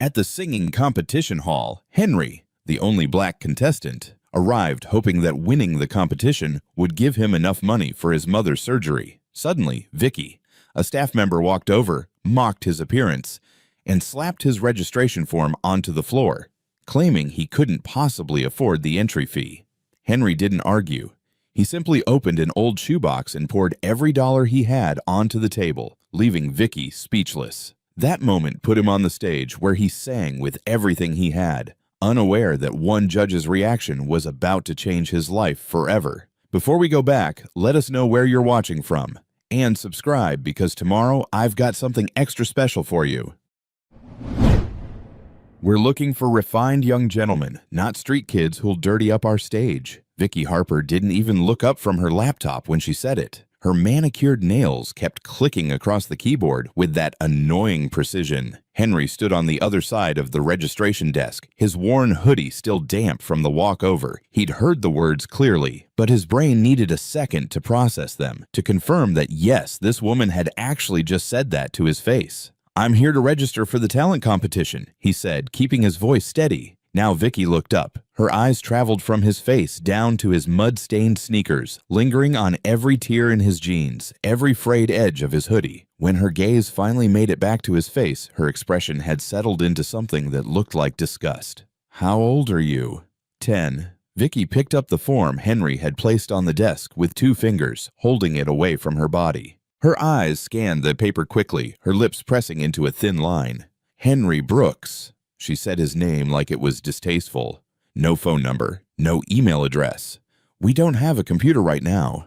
At the singing competition hall, Henry, the only black contestant, arrived hoping that winning the competition would give him enough money for his mother's surgery. Suddenly, Vicky, a staff member, walked over, mocked his appearance, and slapped his registration form onto the floor, claiming he couldn't possibly afford the entry fee. Henry didn't argue. He simply opened an old shoebox and poured every dollar he had onto the table, leaving Vicky speechless. That moment put him on the stage where he sang with everything he had, unaware that one judge's reaction was about to change his life forever. Before we go back, let us know where you're watching from, and subscribe because tomorrow I've got something extra special for you. We're looking for refined young gentlemen, not street kids who'll dirty up our stage. Vicky Harper didn't even look up from her laptop when she said it. Her manicured nails kept clicking across the keyboard with that annoying precision. Henry stood on the other side of the registration desk, his worn hoodie still damp from the walk over. He'd heard the words clearly, but his brain needed a second to process them, to confirm that yes, this woman had actually just said that to his face. "I'm here to register for the talent competition," he said, keeping his voice steady. Now Vicky looked up. Her eyes traveled from his face down to his mud-stained sneakers, lingering on every tear in his jeans, every frayed edge of his hoodie. When her gaze finally made it back to his face, her expression had settled into something that looked like disgust. "How old are you?" 10. Vicky picked up the form Henry had placed on the desk with 2 fingers, holding it away from her body. Her eyes scanned the paper quickly, her lips pressing into a thin line. "Henry Brooks." She said his name like it was distasteful. "No phone number, no email address. We don't have a computer right now."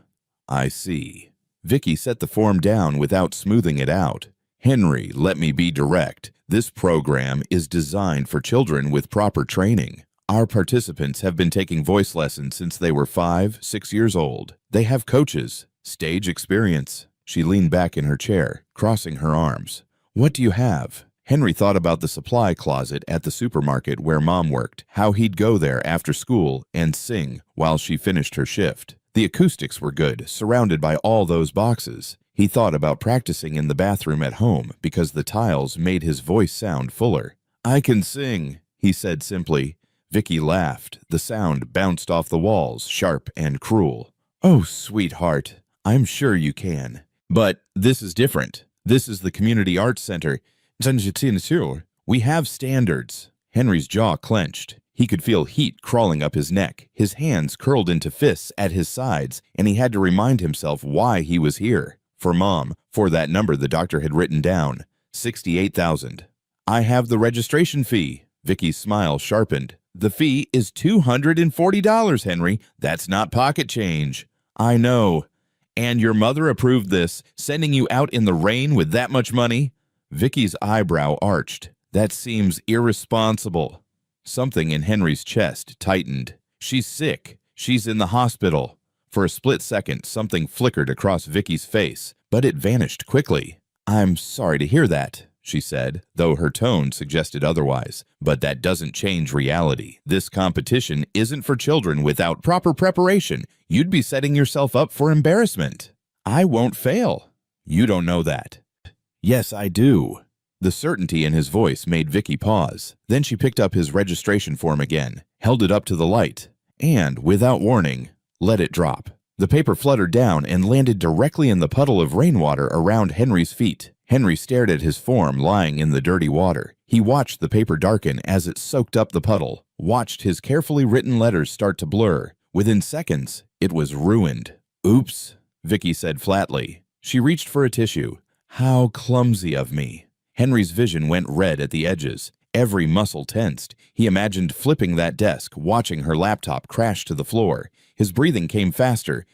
"I see." Vicky set the form down without smoothing it out. "Henry, let me be direct. This program is designed for children with proper training. Our participants have been taking voice lessons since they were 5, 6 years old. They have coaches, stage experience." She leaned back in her chair, crossing her arms. "What do you have?" Henry thought about the supply closet at the supermarket where Mom worked, how he'd go there after school and sing while she finished her shift. The acoustics were good, surrounded by all those boxes. He thought about practicing in the bathroom at home because the tiles made his voice sound fuller. "I can sing," he said simply. Vicky laughed. The sound bounced off the walls, sharp and cruel. "Oh, sweetheart, I'm sure you can. But this is different. This is the Community Arts Center. We have standards." Henry's jaw clenched. He could feel heat crawling up his neck. His hands curled into fists at his sides, and he had to remind himself why he was here. For Mom, for that number the doctor had written down, 68,000. "I have the registration fee." Vicky's smile sharpened. "The fee is $240, Henry. That's not pocket change." "I know. And your mother approved this, sending you out in the rain with that much money?" Vicky's eyebrow arched. "That seems irresponsible." Something in Henry's chest tightened. "She's sick. She's in the hospital." For a split second, something flickered across Vicky's face, but it vanished quickly. "I'm sorry to hear that," she said, though her tone suggested otherwise. "But that doesn't change reality. This competition isn't for children without proper preparation. You'd be setting yourself up for embarrassment." "I won't fail." "You don't know that." "Yes, I do." The certainty in his voice made Vicky pause. Then she picked up his registration form again, held it up to the light, and, without warning, let it drop. The paper fluttered down and landed directly in the puddle of rainwater around Henry's feet. Henry stared at his form lying in the dirty water. He watched the paper darken as it soaked up the puddle, watched his carefully written letters start to blur. Within seconds, it was ruined. "Oops," Vicky said flatly. She reached for a tissue. "How clumsy of me." Henry's vision went red at the edges. Every muscle tensed. He imagined flipping that desk, watching her laptop crash to the floor. His breathing came faster,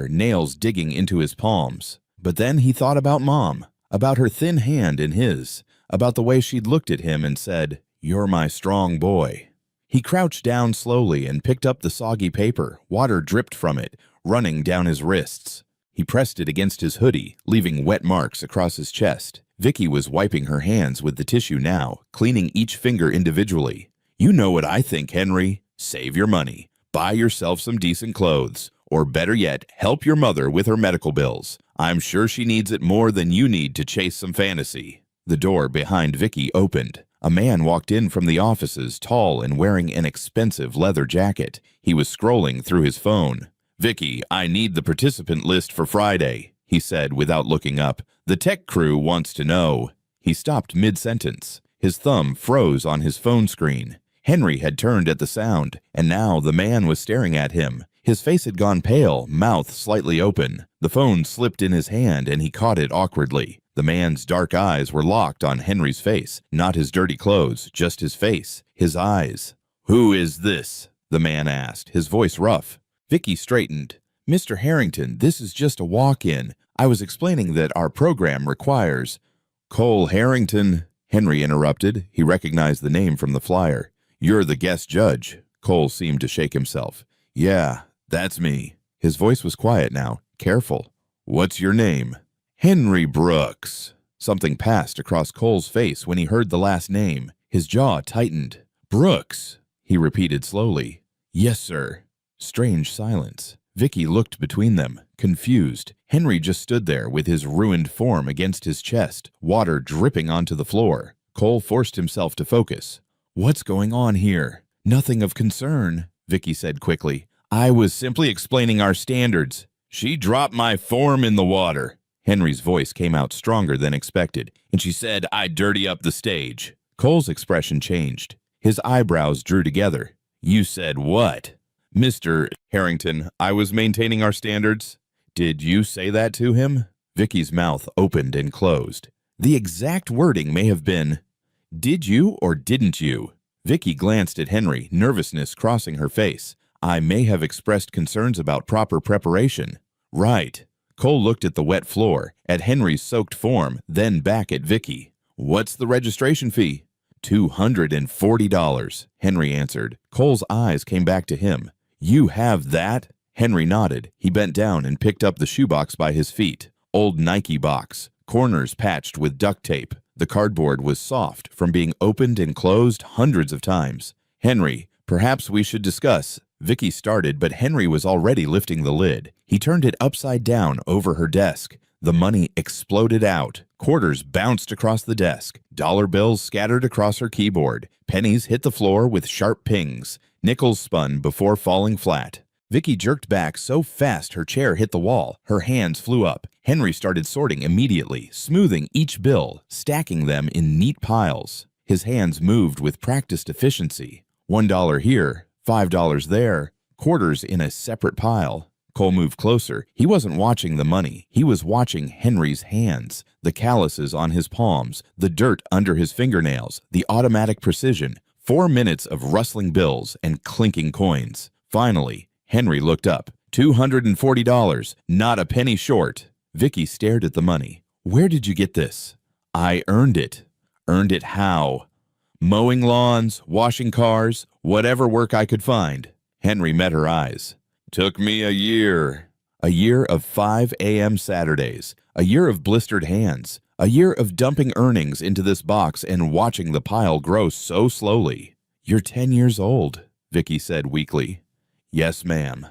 nails digging into his palms. But then he thought about Mom, about her thin hand in his, about the way she'd looked at him and said, "You're my strong boy." He crouched down slowly and picked up the soggy paper. Water dripped from it, running down his wrists. He pressed it against his hoodie, leaving wet marks across his chest. Vicky was wiping her hands with the tissue now, cleaning each finger individually. "You know what I think, Henry. Save your money. Buy yourself some decent clothes. Or better yet, help your mother with her medical bills. I'm sure she needs it more than you need to chase some fantasy." The door behind Vicky opened. A man walked in from the offices, tall and wearing an expensive leather jacket. He was scrolling through his phone. "Vicky, I need the participant list for Friday," he said without looking up. "The tech crew wants to know." He stopped mid-sentence. His thumb froze on his phone screen. Henry had turned at the sound, and now the man was staring at him. His face had gone pale, mouth slightly open. The phone slipped in his hand and he caught it awkwardly. The man's dark eyes were locked on Henry's face, not his dirty clothes, just his face, his eyes. "Who is this?" the man asked, his voice rough. Vicky straightened. "Mr. Harrington, this is just a walk-in. I was explaining that our program requires—" "Cole Harrington," Henry interrupted. He recognized the name from the flyer. "You're the guest judge." Cole seemed to shake himself. "Yeah, that's me." His voice was quiet now, careful. "What's your name?" "Henry Brooks." Something passed across Cole's face when he heard the last name. His jaw tightened. "Brooks," he repeated slowly. "Yes, sir." Strange silence. Vicky looked between them, confused. Henry just stood there with his ruined form against his chest, water dripping onto the floor. Cole forced himself to focus. "What's going on here?" "Nothing of concern," Vicky said quickly. "I was simply explaining our standards." "She dropped my form in the water." Henry's voice came out stronger than expected, and she said I'd dirty up the stage. Cole's expression changed. His eyebrows drew together. "You said what?" "Mr. Harrington, I was maintaining our standards." "Did you say that to him?" Vicky's mouth opened and closed. The exact wording may have been, "Did you or didn't you?" Vicky glanced at Henry, nervousness crossing her face. "I may have expressed concerns about proper preparation." "Right." Cole looked at the wet floor, at Henry's soaked form, then back at Vicky. "What's the registration fee?" $240, Henry answered. Cole's eyes came back to him. "You have that?" Henry nodded. He bent down and picked up the shoebox by his feet. Old Nike box, corners patched with duct tape. The cardboard was soft from being opened and closed hundreds of times. "Henry, perhaps we should discuss." Vicky started, but Henry was already lifting the lid. He turned it upside down over her desk. The money exploded out. Quarters bounced across the desk. Dollar bills scattered across her keyboard. Pennies hit the floor with sharp pings. Nickels spun before falling flat. Vicky jerked back so fast her chair hit the wall. Her hands flew up. Henry started sorting immediately, smoothing each bill, stacking them in neat piles. His hands moved with practiced efficiency. $1 here, $5 there, quarters in a separate pile. Cole moved closer. He wasn't watching the money. He was watching Henry's hands, the calluses on his palms, the dirt under his fingernails, the automatic precision. 4 minutes of rustling bills and clinking coins. Finally, Henry looked up. $240, not a penny short. Vicky stared at the money. "Where did you get this?" "I earned it." "Earned it how?" "Mowing lawns, washing cars, whatever work I could find." Henry met her eyes. "Took me a year." A year of 5 a.m. Saturdays. A year of blistered hands. A year of dumping earnings into this box and watching the pile grow so slowly. "You're 10 years old," Vicky said weakly. "Yes, ma'am."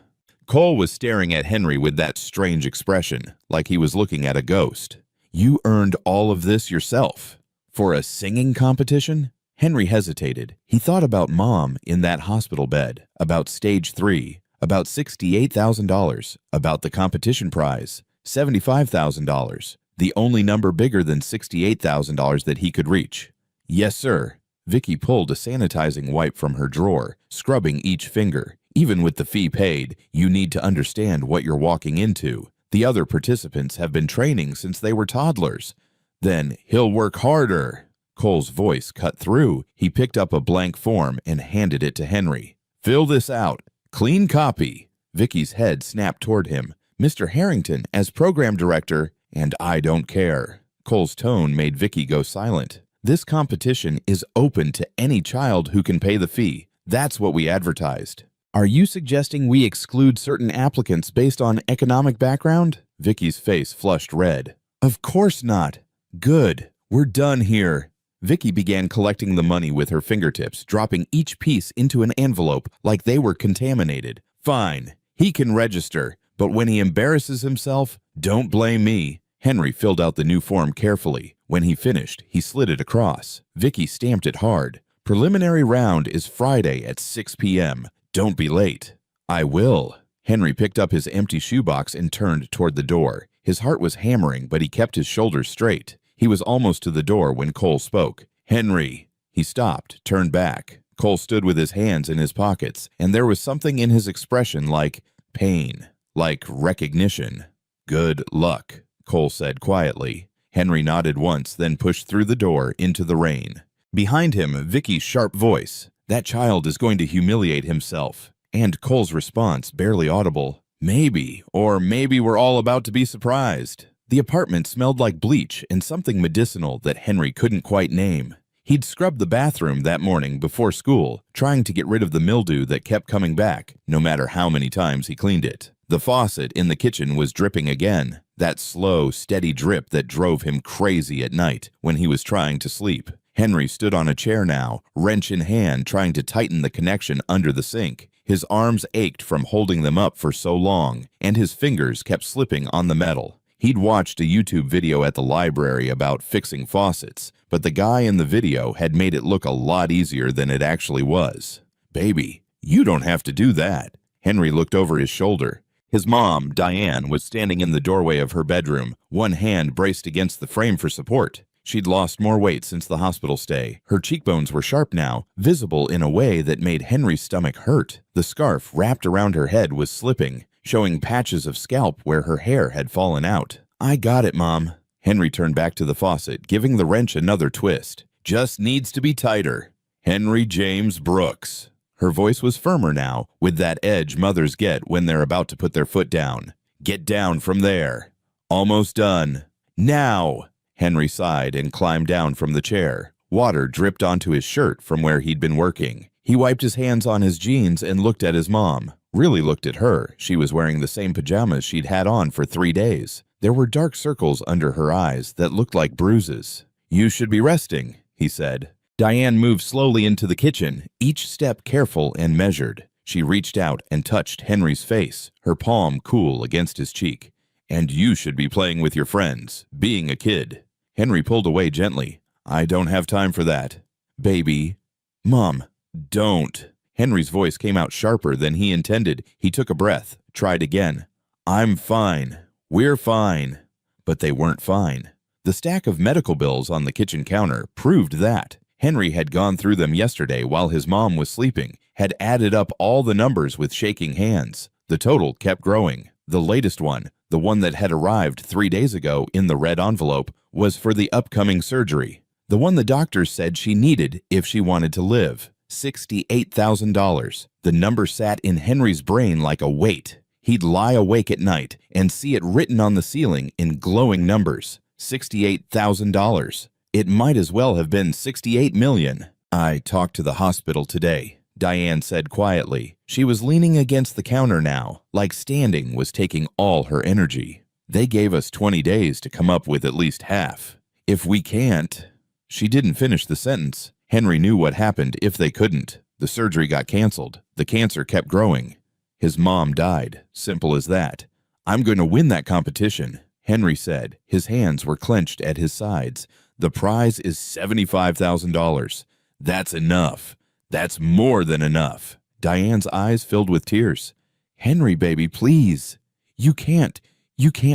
Cole was staring at Henry with that strange expression, like he was looking at a ghost. "You earned all of this yourself? For a singing competition?" Henry hesitated. He thought about Mom in that hospital bed, about stage 3, about $68,000, about the competition prize, $75,000, the only number bigger than $68,000 that he could reach. "Yes, sir." Vicky pulled a sanitizing wipe from her drawer, scrubbing each finger. "Even with the fee paid, you need to understand what you're walking into. The other participants have been training since they were toddlers." "Then he'll work harder." Cole's voice cut through. He picked up a blank form and handed it to Henry. "Fill this out. Clean copy." Vicky's head snapped toward him. "Mr. Harrington, as program director—" "And I don't care." Cole's tone made Vicky go silent. "This competition is open to any child who can pay the fee. That's what we advertised." "Are you suggesting we exclude certain applicants based on economic background?" Vicky's face flushed red. "Of course not." "Good. We're done here." Vicky began collecting the money with her fingertips, dropping each piece into an envelope like they were contaminated. "Fine. He can register, but when he embarrasses himself, don't blame me." Henry filled out the new form carefully. When he finished, he slid it across. Vicky stamped it hard. Preliminary round is Friday at 6 p.m. Don't be late. I will. Henry picked up his empty shoebox and turned toward the door. His heart was hammering, but he kept his shoulders straight. He was almost to the door when Cole spoke. Henry. He stopped, turned back. Cole stood with his hands in his pockets, and there was something in his expression like pain, like recognition. Good luck, Cole said quietly. Henry nodded once, then pushed through the door into the rain. Behind him, Vicky's sharp voice. That child is going to humiliate himself. And Cole's response, barely audible. Maybe, or maybe we're all about to be surprised. The apartment smelled like bleach and something medicinal that Henry couldn't quite name. He'd scrubbed the bathroom that morning before school, trying to get rid of the mildew that kept coming back, no matter how many times he cleaned it. The faucet in the kitchen was dripping again, that slow, steady drip that drove him crazy at night when he was trying to sleep. Henry stood on a chair now, wrench in hand, trying to tighten the connection under the sink. His arms ached from holding them up for so long, and his fingers kept slipping on the metal. He'd watched a YouTube video at the library about fixing faucets, but the guy in the video had made it look a lot easier than it actually was. Baby, you don't have to do that. Henry looked over his shoulder. His mom, Diane, was standing in the doorway of her bedroom, one hand braced against the frame for support. She'd lost more weight since the hospital stay. Her cheekbones were sharp now, visible in a way that made Henry's stomach hurt. The scarf wrapped around her head was slipping, showing patches of scalp where her hair had fallen out. I got it, Mom. Henry turned back to the faucet, giving the wrench another twist. Just needs to be tighter. Henry James Brooks. Her voice was firmer now, with that edge mothers get when they're about to put their foot down. Get down from there. Almost done. Now! Henry sighed and climbed down from the chair. Water dripped onto his shirt from where he'd been working. He wiped his hands on his jeans and looked at his mom. Really looked at her. She was wearing the same pajamas she'd had on for 3 days. There were dark circles under her eyes that looked like bruises. You should be resting, he said. Diane moved slowly into the kitchen, each step careful and measured. She reached out and touched Henry's face, her palm cool against his cheek. And you should be playing with your friends, being a kid. Henry pulled away gently. I don't have time for that. Baby. Mom, don't. Henry's voice came out sharper than he intended. He took a breath, tried again. I'm fine. We're fine. But they weren't fine. The stack of medical bills on the kitchen counter proved that. Henry had gone through them yesterday while his mom was sleeping, had added up all the numbers with shaking hands. The total kept growing. The latest one, the one that had arrived 3 days ago in the red envelope, was for the upcoming surgery. The one the doctors said she needed if she wanted to live. $68,000. The number sat in Henry's brain like a weight. He'd lie awake at night and see it written on the ceiling in glowing numbers. $68,000. It might as well have been 68 million. I talked to the hospital today, Diane said quietly. She was leaning against the counter now, like standing was taking all her energy. They gave us 20 days to come up with at least half. If we can't... She didn't finish the sentence. Henry knew what happened if they couldn't. The surgery got canceled. The cancer kept growing. His mom died. Simple as that. I'm going to win that competition, Henry said. His hands were clenched at his sides. The prize is $75,000. That's enough. That's more than enough. Diane's eyes filled with tears. Henry, baby, please. You can't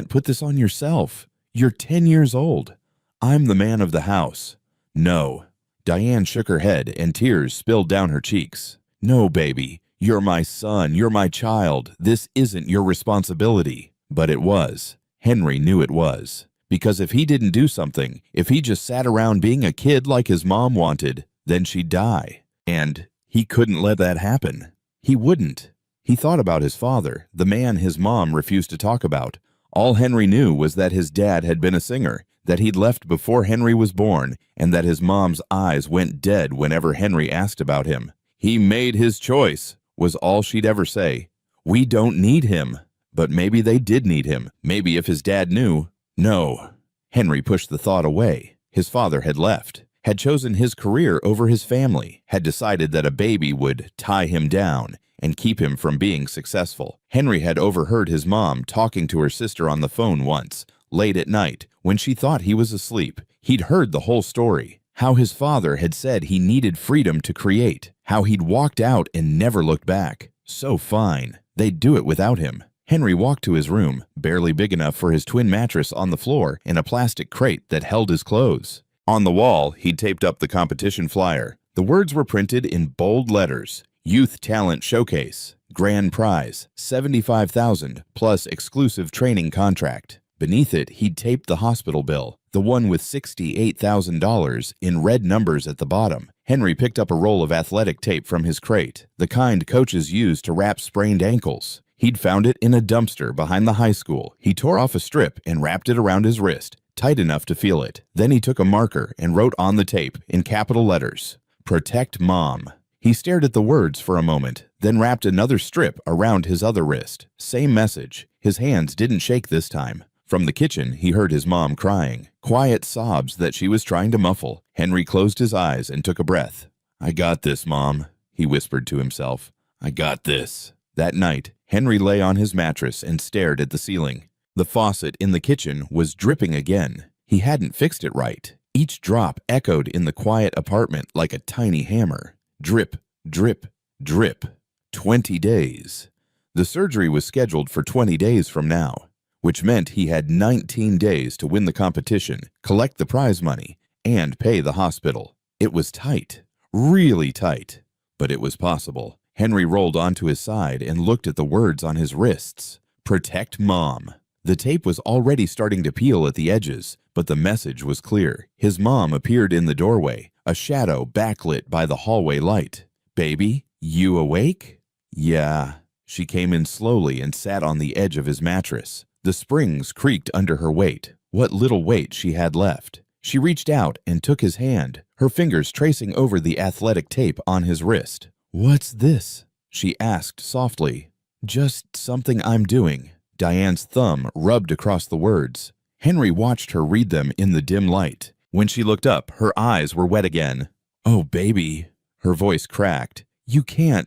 put this on yourself. You're 10 years old. I'm the man of the house. No. Diane shook her head and tears spilled down her cheeks. No, baby. You're my son. You're my child. This isn't your responsibility. But it was. Henry knew it was. Because if he didn't do something, if he just sat around being a kid like his mom wanted, then she'd die. And he couldn't let that happen. He wouldn't. He thought about his father, the man his mom refused to talk about. All Henry knew was that his dad had been a singer, that he'd left before Henry was born, and that his mom's eyes went dead whenever Henry asked about him. He made his choice, was all she'd ever say. We don't need him. But maybe they did need him. Maybe if his dad knew. No. Henry pushed the thought away. His father had left, had chosen his career over his family, had decided that a baby would tie him down and keep him from being successful. Henry had overheard his mom talking to her sister on the phone once, late at night, when she thought he was asleep. He'd heard the whole story. How his father had said he needed freedom to create. How he'd walked out and never looked back. So fine. They'd do it without him. Henry walked to his room, barely big enough for his twin mattress on the floor and a plastic crate that held his clothes. On the wall, he'd taped up the competition flyer. The words were printed in bold letters. Youth Talent Showcase. Grand prize, $75,000 plus exclusive training contract. Beneath it, he'd taped the hospital bill, the one with $68,000 in red numbers at the bottom. Henry picked up a roll of athletic tape from his crate, the kind coaches use to wrap sprained ankles. He'd found it in a dumpster behind the high school. He tore off a strip and wrapped it around his wrist, tight enough to feel it. Then he took a marker and wrote on the tape, in capital letters, "Protect Mom." He stared at the words for a moment, then wrapped another strip around his other wrist. Same message. His hands didn't shake this time. From the kitchen, he heard his mom crying, quiet sobs that she was trying to muffle. Henry closed his eyes and took a breath. "I got this, Mom," he whispered to himself. "I got this." That night, Henry lay on his mattress and stared at the ceiling. The faucet in the kitchen was dripping again. He hadn't fixed it right. Each drop echoed in the quiet apartment like a tiny hammer. Drip, drip, drip. 20 days. The surgery was scheduled for 20 days from now, which meant he had 19 days to win the competition, collect the prize money, and pay the hospital. It was tight, really tight, but it was possible. Henry rolled onto his side and looked at the words on his wrists. Protect Mom. The tape was already starting to peel at the edges, but the message was clear. His mom appeared in the doorway, a shadow backlit by the hallway light. "Baby, you awake?" "Yeah." She came in slowly and sat on the edge of his mattress. The springs creaked under her weight, what little weight she had left. She reached out and took his hand, her fingers tracing over the athletic tape on his wrist. "What's this?" she asked softly. "Just something I'm doing." Diane's thumb rubbed across the words. Henry watched her read them in the dim light. When she looked up, her eyes were wet again. "Oh, baby." Her voice cracked. You can't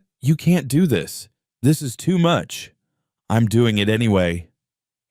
do this. This is too much." "I'm doing it anyway."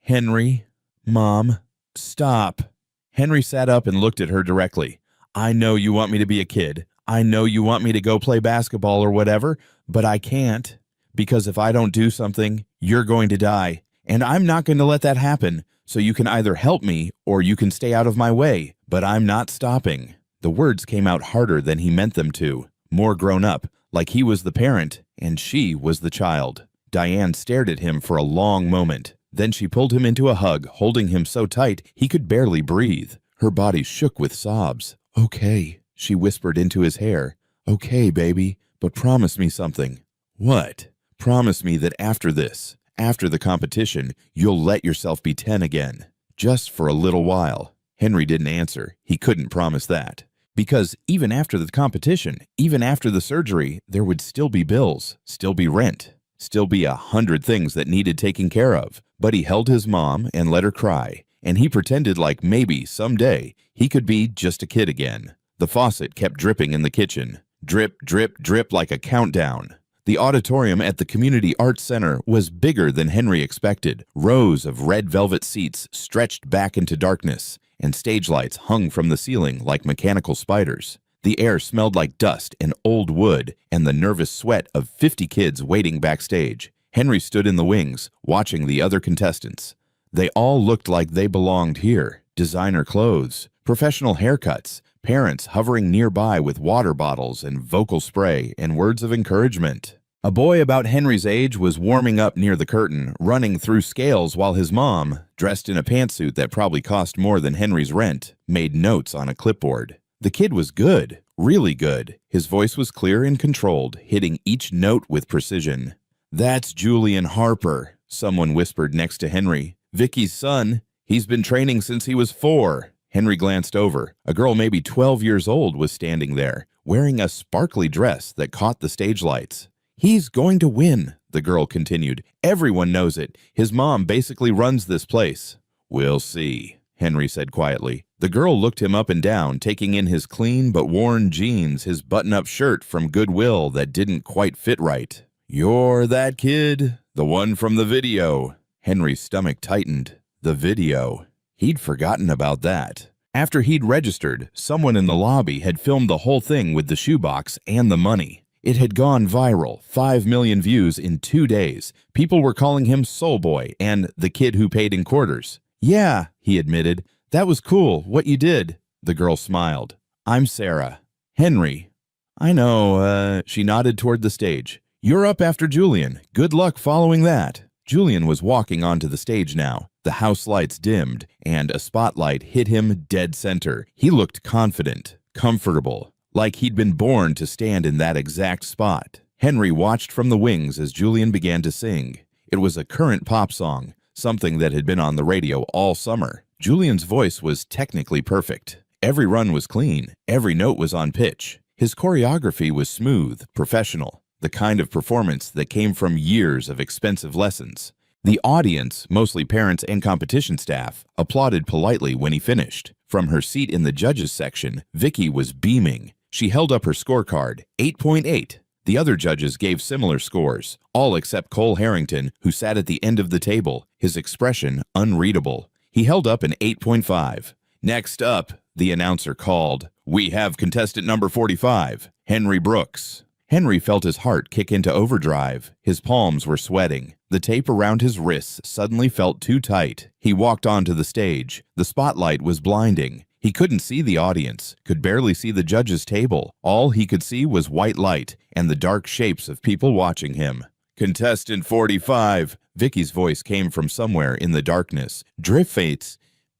"Henry, Mom, stop." Henry sat up and looked at her directly. "I know you want me to be a kid. I know you want me to go play basketball or whatever, but I can't. Because if I don't do something, you're going to die. And I'm not going to let that happen. So you can either help me or you can stay out of my way. But I'm not stopping." The words came out harder than he meant them to. More grown up, like he was the parent and she was the child. Diane stared at him for a long moment. Then she pulled him into a hug, holding him so tight he could barely breathe. Her body shook with sobs. "Okay," she whispered into his hair. "Okay, baby, but promise me something." "What?" "Promise me that after this, after the competition, you'll let yourself be 10 again. Just for a little while." Henry didn't answer. He couldn't promise that. Because even after the competition, even after the surgery, there would still be bills, still be rent, still be 100 things that needed taking care of. But he held his mom and let her cry, and he pretended like maybe someday he could be just a kid again. The faucet kept dripping in the kitchen. Drip, drip, drip like a countdown. The auditorium at the Community Arts Center was bigger than Henry expected. Rows of red velvet seats stretched back into darkness, and stage lights hung from the ceiling like mechanical spiders. The air smelled like dust and old wood and the nervous sweat of 50 kids waiting backstage. Henry stood in the wings, watching the other contestants. They all looked like they belonged here. Designer clothes, professional haircuts, parents hovering nearby with water bottles and vocal spray and words of encouragement. A boy about Henry's age was warming up near the curtain, running through scales while his mom, dressed in a pantsuit that probably cost more than Henry's rent, made notes on a clipboard. The kid was good, really good. His voice was clear and controlled, hitting each note with precision. "That's Julian Harper," someone whispered next to Henry. "Vicky's son. He's been training since he was 4. Henry glanced over. A girl maybe 12 years old was standing there, wearing a sparkly dress that caught the stage lights. "He's going to win," the girl continued. "Everyone knows it. His mom basically runs this place." "We'll see," Henry said quietly. The girl looked him up and down, taking in his clean but worn jeans, his button-up shirt from Goodwill that didn't quite fit right. "You're that kid? The one from the video." Henry's stomach tightened. The video. He'd forgotten about that. After he'd registered, someone in the lobby had filmed the whole thing with the shoebox and the money. It had gone viral, 5 million views in 2 days. People were calling him Soul Boy and the kid who paid in quarters. "Yeah," he admitted. "That was cool, what you did." The girl smiled. "I'm Sarah." "Henry." "I know," she nodded toward the stage. "You're up after Julian. Good luck following that." Julian was walking onto the stage now. The house lights dimmed, and a spotlight hit him dead center. He looked confident, comfortable, like he'd been born to stand in that exact spot. Henry watched from the wings as Julian began to sing. It was a current pop song, something that had been on the radio all summer. Julian's voice was technically perfect. Every run was clean, every note was on pitch. His choreography was smooth, professional, the kind of performance that came from years of expensive lessons. The audience, mostly parents and competition staff, applauded politely when he finished. From her seat in the judges section, Vicky was beaming. She held up her scorecard, 8.8. The other judges gave similar scores, all except Cole Harrington, who sat at the end of the table, his expression unreadable. He held up an 8.5. "Next up," the announcer called, "we have contestant number 45, Henry Brooks." Henry felt his heart kick into overdrive. His palms were sweating. The tape around his wrists suddenly felt too tight. He walked onto the stage. The spotlight was blinding. He couldn't see the audience, could barely see the judges' table. All he could see was white light and the dark shapes of people watching him. "Contestant 45, Vicky's voice came from somewhere in the darkness. "Driffates,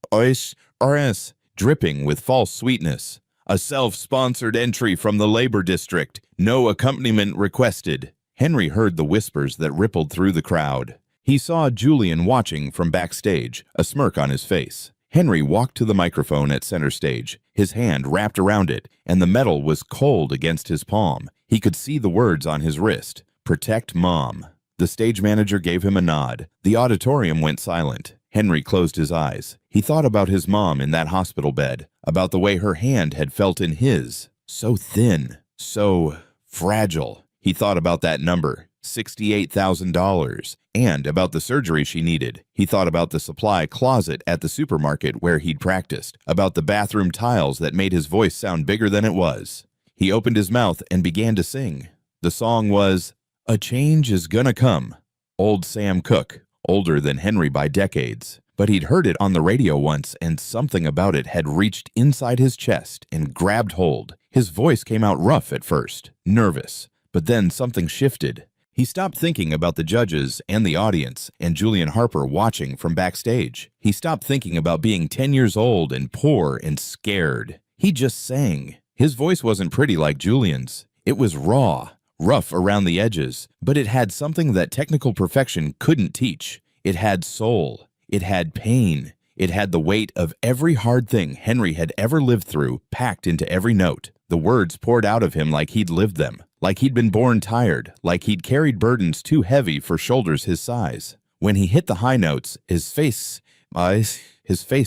ois, rs," dripping with false sweetness. "A self-sponsored entry from the labor district. No accompaniment requested." Henry heard the whispers that rippled through the crowd. He saw Julian watching from backstage, a smirk on his face. Henry walked to the microphone at center stage, his hand wrapped around it, and the metal was cold against his palm. He could see the words on his wrist, "Protect Mom." The stage manager gave him a nod. The auditorium went silent. Henry closed his eyes. He thought about his mom in that hospital bed, about the way her hand had felt in his. So thin, so fragile. He thought about that number, $68,000, and about the surgery she needed. He thought about the supply closet at the supermarket where he'd practiced, about the bathroom tiles that made his voice sound bigger than it was. He opened his mouth and began to sing. The song was, "A Change Is Gonna Come." Old Sam Cooke, older than Henry by decades. But he'd heard it on the radio once, and something about it had reached inside his chest and grabbed hold. His voice came out rough at first, nervous. But then something shifted. He stopped thinking about the judges and the audience and Julian Harper watching from backstage. He stopped thinking about being 10 years old and poor and scared. He just sang. His voice wasn't pretty like Julian's. It was raw, rough around the edges, but it had something that technical perfection couldn't teach. It had soul. It had pain. It had the weight of every hard thing Henry had ever lived through packed into every note. The words poured out of him like he'd lived them, like he'd been born tired, like he'd carried burdens too heavy for shoulders his size. When he hit the high notes, his face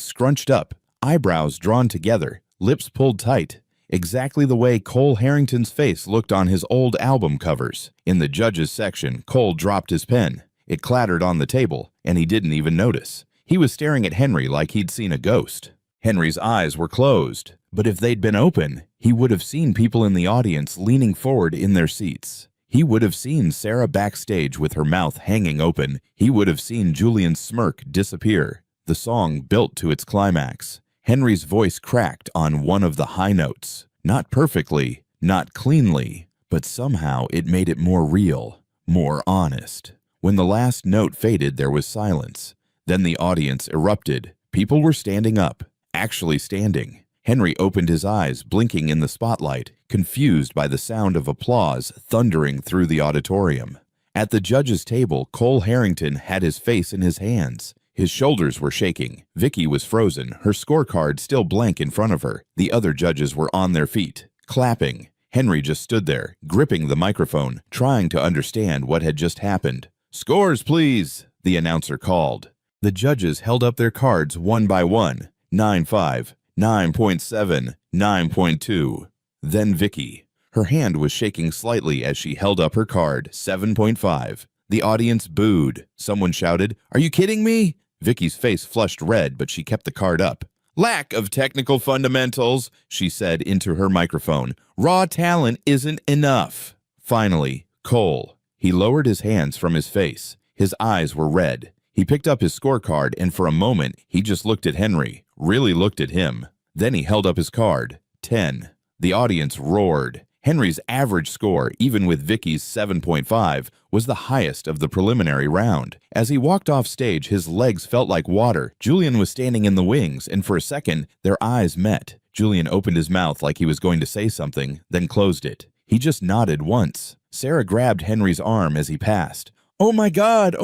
scrunched up, eyebrows drawn together, lips pulled tight, exactly the way Cole Harrington's face looked on his old album covers. In the judges section, Cole dropped his pen. It clattered on the table, and he didn't even notice. He was staring at Henry like he'd seen a ghost. Henry's eyes were closed, but if they'd been open, he would have seen people in the audience leaning forward in their seats. He would have seen Sarah backstage with her mouth hanging open. He would have seen Julian's smirk disappear. The song built to its climax. Henry's voice cracked on one of the high notes. Not perfectly, not cleanly, but somehow it made it more real, more honest. When the last note faded, there was silence. Then the audience erupted. People were standing up, actually standing. Henry opened his eyes, blinking in the spotlight, confused by the sound of applause thundering through the auditorium. At the judges' table, Cole Harrington had his face in his hands. His shoulders were shaking. Vicky was frozen, her scorecard still blank in front of her. The other judges were on their feet, clapping. Henry just stood there, gripping the microphone, trying to understand what had just happened. "Scores, please," the announcer called. The judges held up their cards one by one. 9.5, 9.7, 9.2. Then Vicky. Her hand was shaking slightly as she held up her card, 7.5. The audience booed. Someone shouted, "Are you kidding me?" Vicky's face flushed red, but she kept the card up. "Lack of technical fundamentals," she said into her microphone. "Raw talent isn't enough." Finally, Cole. He lowered his hands from his face. His eyes were red. He picked up his scorecard, and for a moment, he just looked at Henry, really looked at him. Then he held up his card. 10. The audience roared. Henry's average score, even with Vicky's 7.5, was the highest of the preliminary round. As he walked off stage, his legs felt like water. Julian was standing in the wings, and for a second, their eyes met. Julian opened his mouth like he was going to say something, then closed it. He just nodded once. Sarah grabbed Henry's arm as he passed. Oh my God,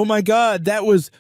that was—"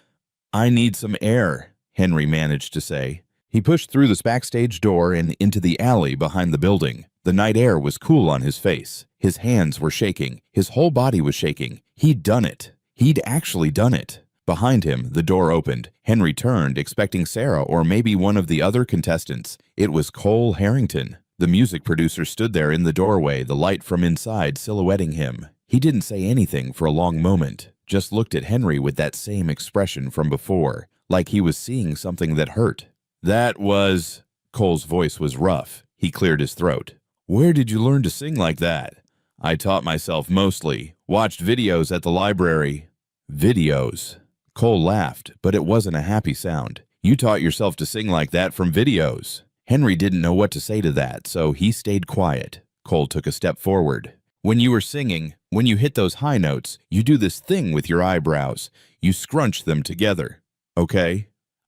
"I need some air," Henry managed to say. He pushed through the backstage door and into the alley behind the building. The night air was cool on his face. His hands were shaking. His whole body was shaking. He'd done it. He'd actually done it. Behind him, the door opened. Henry turned, expecting Sarah or maybe one of the other contestants. It was Cole Harrington. The music producer stood there in the doorway, the light from inside silhouetting him. He didn't say anything for a long moment, just looked at Henry with that same expression from before, like he was seeing something that hurt. "That was—" Cole's voice was rough. He cleared his throat. "Where did you learn to sing like that?" "I taught myself mostly. Watched videos at the library." "Videos?" Cole laughed, but it wasn't a happy sound. "You taught yourself to sing like that from videos." Henry didn't know what to say to that, so he stayed quiet. Cole took a step forward. "When you were singing, when you hit those high notes, you do this thing with your eyebrows. You scrunch them together. Okay?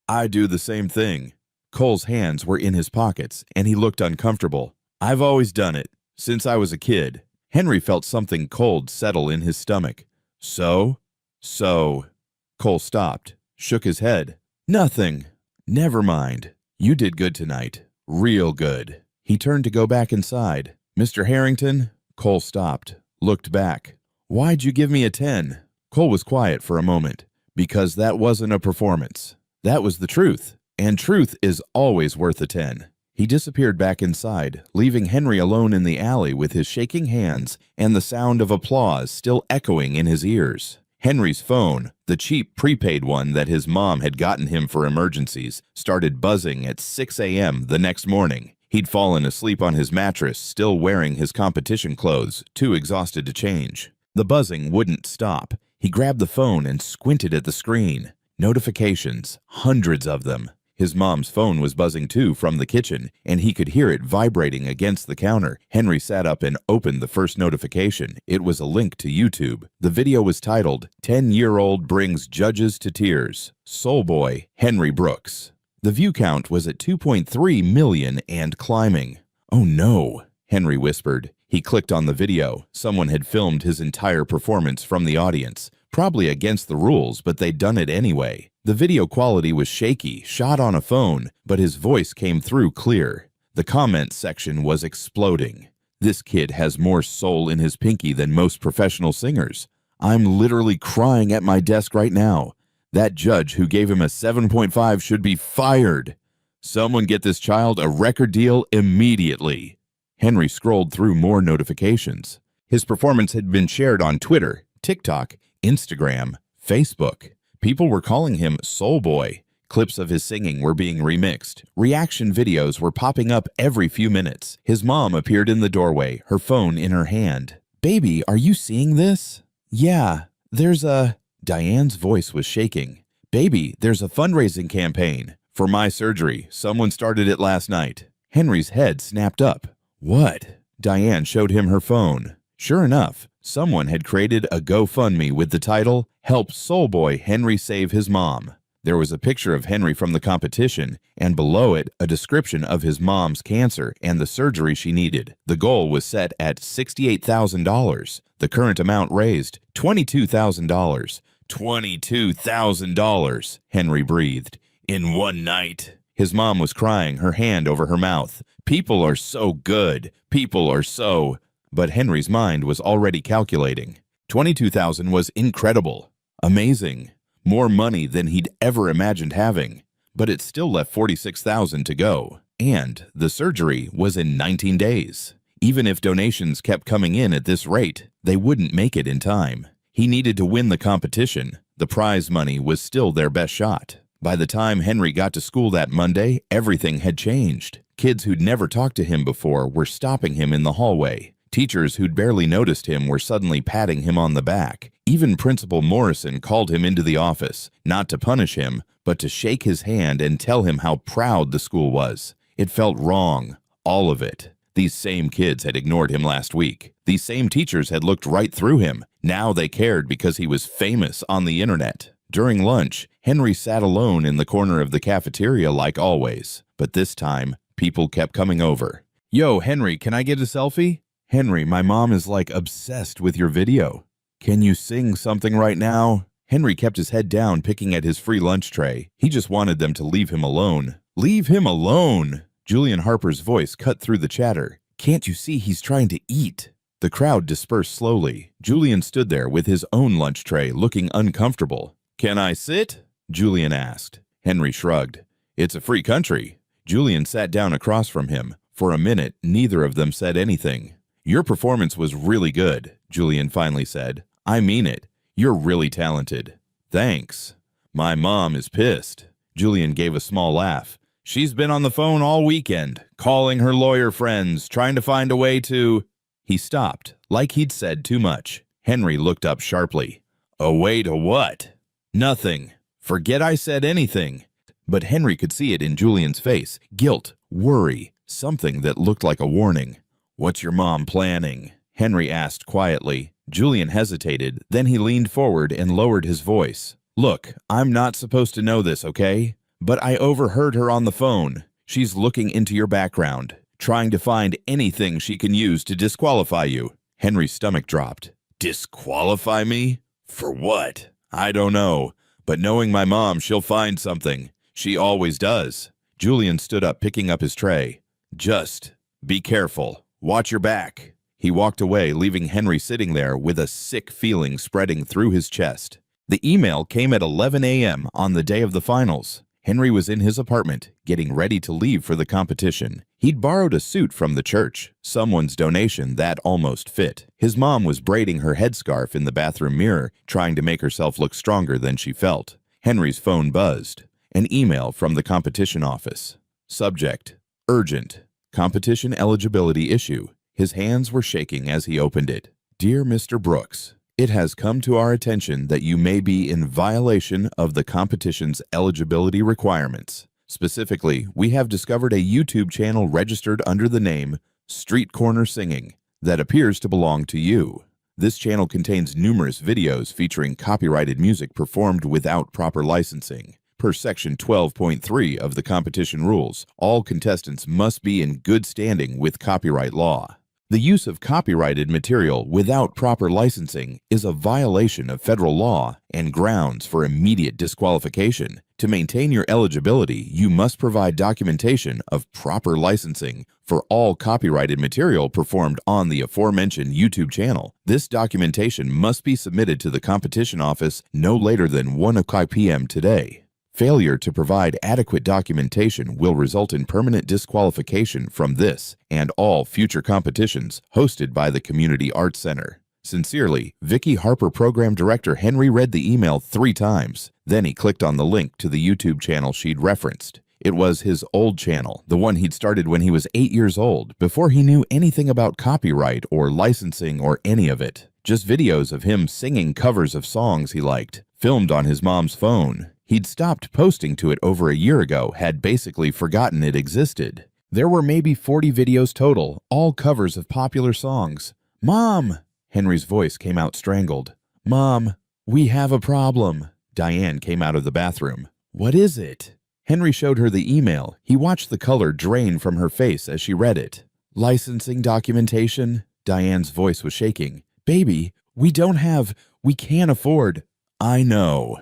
I do the same thing." Cole's hands were in his pockets, and he looked uncomfortable. "I've always done it, since I was a kid." Henry felt something cold settle in his stomach. So? Cole stopped, shook his head. "Nothing. Never mind. You did good tonight. Real good." He turned to go back inside. "Mr. Harrington?" Cole stopped, looked back. "Why'd you give me a 10? Cole was quiet for a moment. "Because that wasn't a performance. That was the truth. And truth is always worth a 10. He disappeared back inside, leaving Henry alone in the alley with his shaking hands and the sound of applause still echoing in his ears. Henry's phone, the cheap prepaid one that his mom had gotten him for emergencies, started buzzing at 6 a.m. the next morning. He'd fallen asleep on his mattress, still wearing his competition clothes, too exhausted to change. The buzzing wouldn't stop. He grabbed the phone and squinted at the screen. Notifications, hundreds of them. His mom's phone was buzzing too from the kitchen, and he could hear it vibrating against the counter. Henry sat up and opened the first notification. It was a link to YouTube. The video was titled, "10-Year-Old Brings Judges to Tears. Soul Boy, Henry Brooks." The view count was at 2.3 million and climbing. "Oh no," Henry whispered. He clicked on the video. Someone had filmed his entire performance from the audience. Probably against the rules, but they'd done it anyway. The video quality was shaky, shot on a phone, but his voice came through clear. The comments section was exploding. "This kid has more soul in his pinky than most professional singers. I'm literally crying at my desk right now. That judge who gave him a 7.5 should be fired. Someone get this child a record deal immediately." Henry scrolled through more notifications. His performance had been shared on Twitter, TikTok, Instagram, Facebook. People were calling him Soul Boy. Clips of his singing were being remixed. Reaction videos were popping up every few minutes. His mom appeared in the doorway, her phone in her hand. "Baby, are you seeing this?" "Yeah, there's a—" Diane's voice was shaking. "Baby, there's a fundraising campaign. For my surgery. Someone started it last night." Henry's head snapped up. "What?" Diane showed him her phone. Sure enough, someone had created a GoFundMe with the title, "Help Soul Boy Henry Save His Mom." There was a picture of Henry from the competition, and below it, a description of his mom's cancer and the surgery she needed. The goal was set at $68,000. The current amount raised, $22,000. $22,000, Henry breathed. "In one night." His mom was crying, her hand over her mouth. "People are so good. People are so—" But Henry's mind was already calculating. 22,000 was incredible. Amazing. More money than he'd ever imagined having. But it still left 46,000 to go. And the surgery was in 19 days. Even if donations kept coming in at this rate, they wouldn't make it in time. He needed to win the competition. The prize money was still their best shot. By the time Henry got to school that Monday, everything had changed. Kids who'd never talked to him before were stopping him in the hallway. Teachers who'd barely noticed him were suddenly patting him on the back. Even Principal Morrison called him into the office, not to punish him, but to shake his hand and tell him how proud the school was. It felt wrong, all of it. These same kids had ignored him last week. These same teachers had looked right through him. Now they cared because he was famous on the internet. During lunch, Henry sat alone in the corner of the cafeteria like always. But this time, people kept coming over. "Yo, Henry, can I get a selfie?" "Henry, my mom is like obsessed with your video. Can you sing something right now?" Henry kept his head down, picking at his free lunch tray. He just wanted them to leave him alone. "Leave him alone!" Julian Harper's voice cut through the chatter. "Can't you see he's trying to eat?" The crowd dispersed slowly. Julian stood there with his own lunch tray, looking uncomfortable. "Can I sit?" Julian asked. Henry shrugged. "It's a free country." Julian sat down across from him. For a minute, neither of them said anything. "Your performance was really good," Julian finally said. "I mean it. You're really talented." "Thanks." "My mom is pissed." Julian gave a small laugh. "She's been on the phone all weekend, calling her lawyer friends, trying to find a way to—" He stopped, like he'd said too much. Henry looked up sharply. "A way to what?" "Nothing. Forget I said anything." But Henry could see it in Julian's face. Guilt, worry, something that looked like a warning. "What's your mom planning?" Henry asked quietly. Julian hesitated, then he leaned forward and lowered his voice. "Look, I'm not supposed to know this, okay? But I overheard her on the phone. She's looking into your background, trying to find anything she can use to disqualify you." Henry's stomach dropped. "Disqualify me? For what? I don't know. But knowing my mom, she'll find something. She always does." Julian stood up, picking up his tray. "Just be careful. Watch your back." He walked away, leaving Henry sitting there with a sick feeling spreading through his chest. The email came at 11 a.m. on the day of the finals. Henry was in his apartment, getting ready to leave for the competition. He'd borrowed a suit from the church, someone's donation that almost fit. His mom was braiding her headscarf in the bathroom mirror, trying to make herself look stronger than she felt. Henry's phone buzzed. An email from the competition office. Subject: Urgent. Competition eligibility issue. His hands were shaking as he opened it. "Dear Mr. Brooks, it has come to our attention that you may be in violation of the competition's eligibility requirements. Specifically, we have discovered a YouTube channel registered under the name Street Corner Singing that appears to belong to you. This channel contains numerous videos featuring copyrighted music performed without proper licensing. Per Section 12.3 of the competition rules, all contestants must be in good standing with copyright law. The use of copyrighted material without proper licensing is a violation of federal law and grounds for immediate disqualification. To maintain your eligibility, you must provide documentation of proper licensing for all copyrighted material performed on the aforementioned YouTube channel. This documentation must be submitted to the competition office no later than 1:00 p.m. today. Failure to provide adequate documentation will result in permanent disqualification from this and all future competitions hosted by the Community Arts Center. Sincerely, Vicky Harper Program Director. Henry read the email 3 times. Then he clicked on the link to the YouTube channel she'd referenced. It was his old channel, the one he'd started when he was 8 years old, before he knew anything about copyright or licensing or any of it. Just videos of him singing covers of songs he liked, filmed on his mom's phone. He'd stopped posting to it over a year ago, had basically forgotten it existed. There were maybe 40 videos total, all covers of popular songs. "Mom!" Henry's voice came out strangled. "Mom, we have a problem." Diane came out of the bathroom. "What is it?" Henry showed her the email. He watched the color drain from her face as she read it. "Licensing documentation?" Diane's voice was shaking. "Baby, we can't afford." "I know.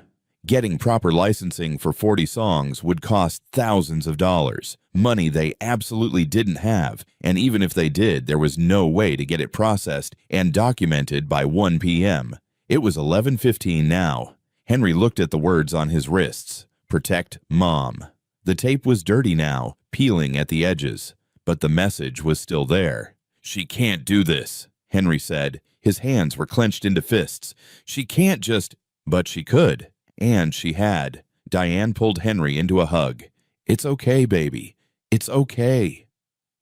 Getting proper licensing for 40 songs would cost thousands of dollars, money they absolutely didn't have, and even if they did, there was no way to get it processed and documented by 1 p.m. It was 11:15 now. Henry looked at the words on his wrists. Protect Mom. The tape was dirty now, peeling at the edges, but the message was still there. "She can't do this," Henry said. His hands were clenched into fists. "She can't just—" But she could. And she had. Diane pulled Henry into a hug. It's okay, baby. It's okay.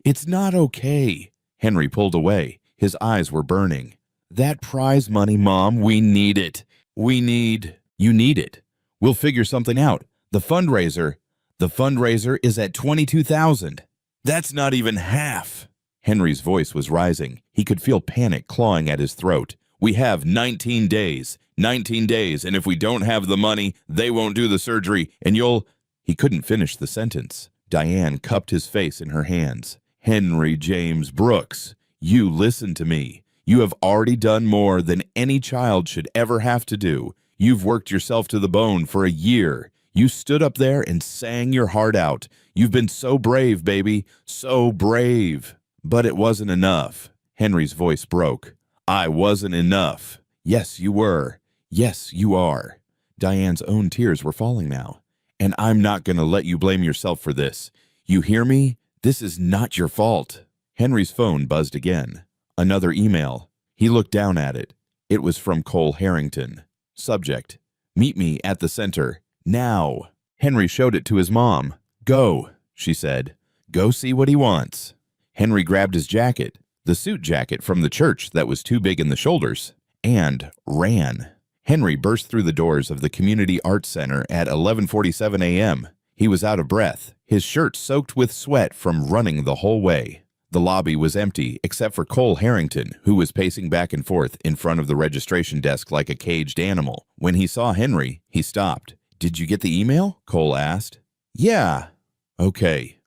It's not okay. Henry pulled away. His eyes were burning. That prize money, Mom, we need it. You need it. We'll figure something out. The fundraiser is at 22,000. That's not even half. Henry's voice was rising. He could feel panic clawing at his throat. We have 19 days. 19 days, and if we don't have the money, they won't do the surgery, and you'll... He couldn't finish the sentence. Diane cupped his face in her hands. Henry James Brooks, you listen to me. You have already done more than any child should ever have to do. You've worked yourself to the bone for a year. You stood up there and sang your heart out. You've been so brave, baby, so brave. But it wasn't enough. Henry's voice broke. I wasn't enough. Yes, you were. Yes, you are. Diane's own tears were falling now. And I'm not going to let you blame yourself for this. You hear me? This is not your fault. Henry's phone buzzed again. Another email. He looked down at it. It was from Cole Harrington. Subject: Meet me at the center. Now. Henry showed it to his mom. Go, she said. Go see what he wants. Henry grabbed his jacket, the suit jacket from the church that was too big in the shoulders, and ran. Henry burst through the doors of the Community Arts Center at 11:47 a.m. He was out of breath, his shirt soaked with sweat from running the whole way. The lobby was empty except for Cole Harrington, who was pacing back and forth in front of the registration desk like a caged animal. When he saw Henry, he stopped. Did you get the email? Cole asked. Yeah. Okay,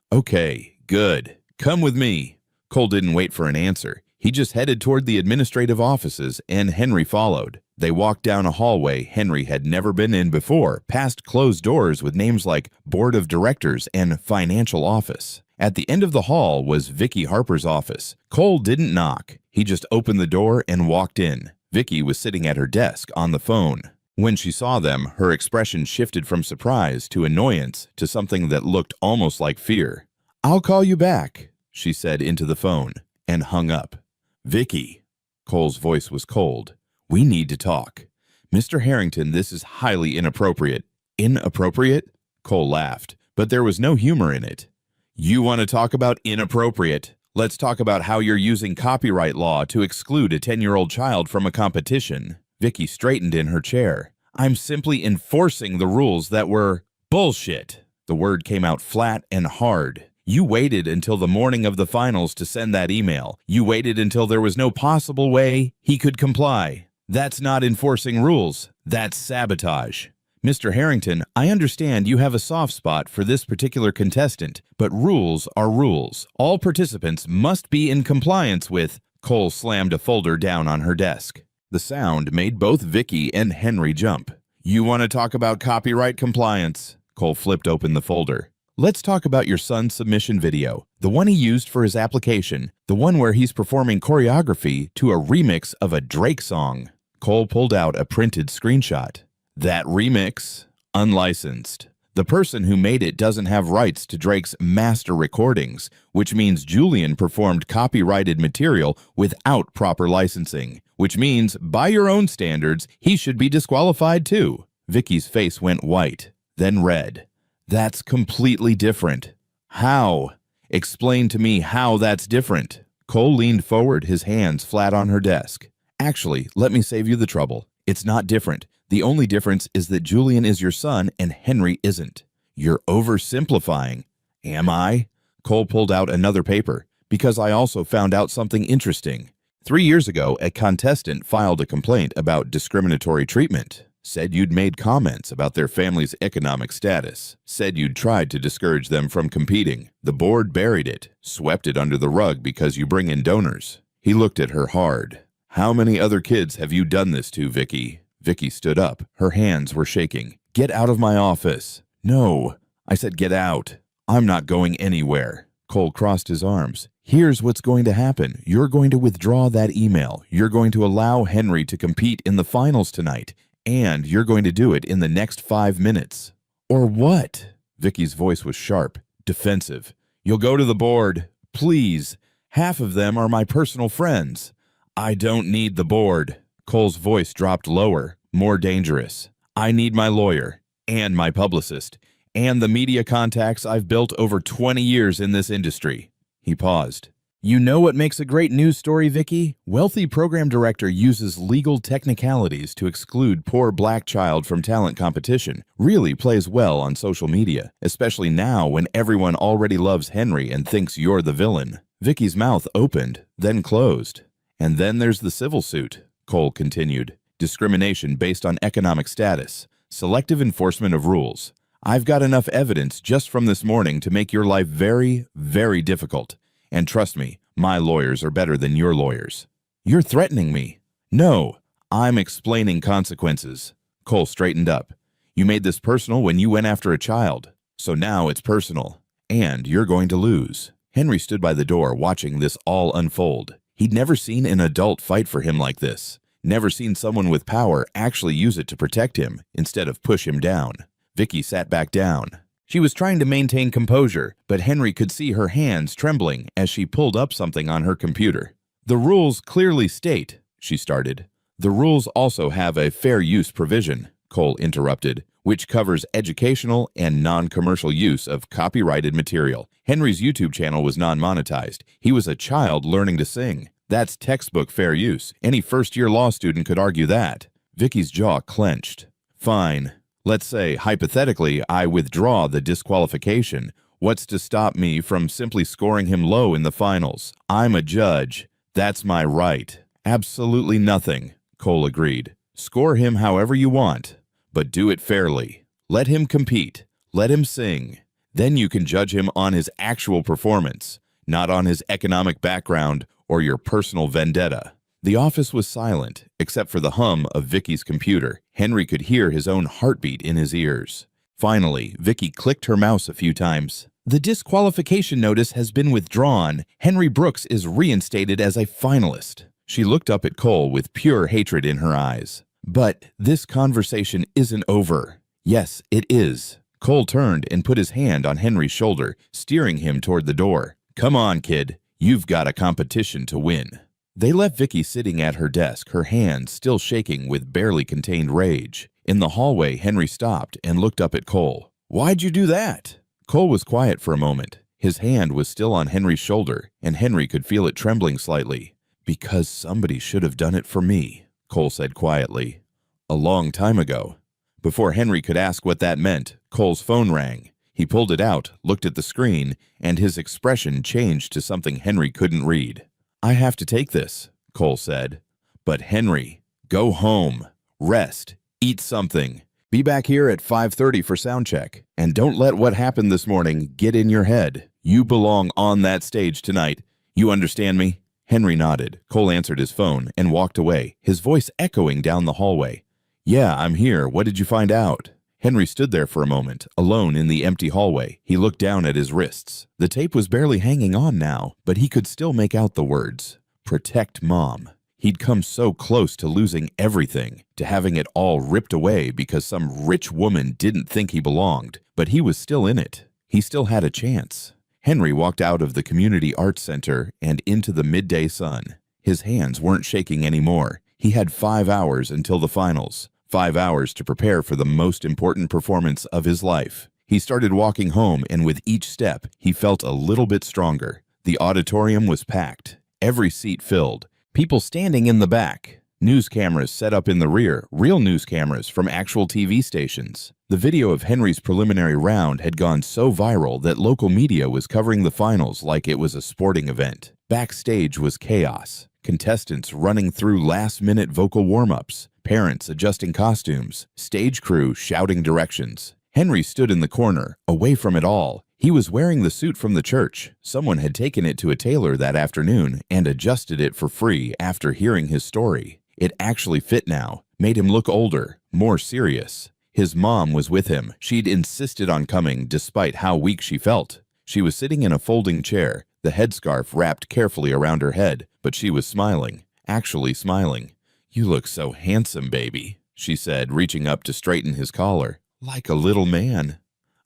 good. Come with me. Cole didn't wait for an answer. He just headed toward the administrative offices, and Henry followed. They walked down a hallway Henry had never been in before, past closed doors with names like Board of Directors and Financial Office. At the end of the hall was Vicky Harper's office. Cole didn't knock. He just opened the door and walked in. Vicky was sitting at her desk on the phone. When she saw them, her expression shifted from surprise to annoyance to something that looked almost like fear. I'll call you back, she said into the phone, and hung up. Vicky. Cole's voice was cold. We need to talk. Mr. Harrington, this is highly inappropriate. Inappropriate? Cole laughed, but there was no humor in it. You want to talk about inappropriate? Let's talk about how you're using copyright law to exclude a 10-year-old child from a competition. Vicky straightened in her chair. I'm simply enforcing the rules that were bullshit. The word came out flat and hard. You waited until the morning of the finals to send that email. You waited until there was no possible way he could comply. That's not enforcing rules. That's sabotage. Mr. Harrington, I understand you have a soft spot for this particular contestant, but rules are rules. All participants must be in compliance with... Cole slammed a folder down on her desk. The sound made both Vicky and Henry jump. You want to talk about copyright compliance? Cole flipped open the folder. Let's talk about your son's submission video, the one he used for his application, the one where he's performing choreography to a remix of a Drake song. Cole pulled out a printed screenshot. That remix, unlicensed. The person who made it doesn't have rights to Drake's master recordings, which means Julian performed copyrighted material without proper licensing, which means, by your own standards, he should be disqualified too. Vicky's face went white, then red. That's completely different. How? Explain to me how that's different. Cole leaned forward, his hands flat on her desk. Actually, let me save you the trouble. It's not different. The only difference is that Julian is your son and Henry isn't. You're oversimplifying. Am I? Cole pulled out another paper, because I also found out something interesting. 3 years ago, a contestant filed a complaint about discriminatory treatment. Said you'd made comments about their family's economic status. Said you'd tried to discourage them from competing. The board buried it, swept it under the rug because you bring in donors. He looked at her hard. How many other kids have you done this to, Vicky? Vicky stood up. Her hands were shaking. Get out of my office. No. I said get out. I'm not going anywhere. Cole crossed his arms. Here's what's going to happen. You're going to withdraw that email. You're going to allow Henry to compete in the finals tonight. And you're going to do it in the next 5 minutes. Or what? Vicky's voice was sharp, defensive. You'll go to the board. Please. Half of them are my personal friends. I don't need the board. Cole's voice dropped lower, more dangerous. I need my lawyer. and my publicist, and the media contacts I've built over 20 years in this industry." He paused. "You know what makes a great news story, Vicky? Wealthy program director uses legal technicalities to exclude poor black child from talent competition. Really plays well on social media, especially now when everyone already loves Henry and thinks you're the villain." Vicky's mouth opened, then closed. "And then there's the civil suit," Cole continued. "Discrimination based on economic status, selective enforcement of rules. I've got enough evidence just from this morning to make your life very, very difficult. And trust me, my lawyers are better than your lawyers." "You're threatening me." "No, I'm explaining consequences." Cole straightened up. "You made this personal when you went after a child. So now it's personal. And you're going to lose." Henry stood by the door watching this all unfold. He'd never seen an adult fight for him like this. Never seen someone with power actually use it to protect him instead of push him down. Vicky sat back down. She was trying to maintain composure, but Henry could see her hands trembling as she pulled up something on her computer. "The rules clearly state," she started. "The rules also have a fair use provision," Cole interrupted, "which covers educational and non-commercial use of copyrighted material." Henry's YouTube channel was non-monetized. He was a child learning to sing. That's textbook fair use. Any first-year law student could argue that. Vicky's jaw clenched. "Fine. Let's say, hypothetically, I withdraw the disqualification. What's to stop me from simply scoring him low in the finals? I'm a judge. That's my right." "Absolutely nothing," Cole agreed. "Score him however you want, but do it fairly. Let him compete. Let him sing. Then you can judge him on his actual performance, not on his economic background or your personal vendetta." The office was silent, except for the hum of Vicky's computer. Henry could hear his own heartbeat in his ears. Finally, Vicky clicked her mouse a few times. "The disqualification notice has been withdrawn. Henry Brooks is reinstated as a finalist." She looked up at Cole with pure hatred in her eyes. "But this conversation isn't over." "Yes, it is." Cole turned and put his hand on Henry's shoulder, steering him toward the door. "Come on, kid. You've got a competition to win." They left Vicky sitting at her desk, her hands still shaking with barely contained rage. In the hallway, Henry stopped and looked up at Cole. "Why'd you do that?" Cole was quiet for a moment. His hand was still on Henry's shoulder, and Henry could feel it trembling slightly. "Because somebody should have done it for me," Cole said quietly. "A long time ago." Before Henry could ask what that meant, Cole's phone rang. He pulled it out, looked at the screen, and his expression changed to something Henry couldn't read. "I have to take this," Cole said. "But Henry, go home, rest, eat something. Be back here at 5:30 for sound check. And don't let what happened this morning get in your head. You belong on that stage tonight. You understand me?" Henry nodded. Cole answered his phone and walked away, his voice echoing down the hallway. "Yeah, I'm here. What did you find out?" Henry stood there for a moment, alone in the empty hallway. He looked down at his wrists. The tape was barely hanging on now, but he could still make out the words. "Protect Mom." He'd come so close to losing everything, to having it all ripped away because some rich woman didn't think he belonged, but he was still in it. He still had a chance. Henry walked out of the community arts center and into the midday sun. His hands weren't shaking anymore. He had 5 hours until the finals. 5 hours to prepare for the most important performance of his life. He started walking home, and with each step, he felt a little bit stronger. The auditorium was packed, every seat filled, people standing in the back, news cameras set up in the rear, real news cameras from actual TV stations. The video of Henry's preliminary round had gone so viral that local media was covering the finals like it was a sporting event. Backstage was chaos, contestants running through last-minute vocal warm-ups, parents adjusting costumes, stage crew shouting directions. Henry stood in the corner, away from it all. He was wearing the suit from the church. Someone had taken it to a tailor that afternoon and adjusted it for free after hearing his story. It actually fit now, made him look older, more serious. His mom was with him. She'd insisted on coming despite how weak she felt. She was sitting in a folding chair, the headscarf wrapped carefully around her head, but she was smiling, actually smiling. "You look so handsome, baby," she said, reaching up to straighten his collar. "Like a little man."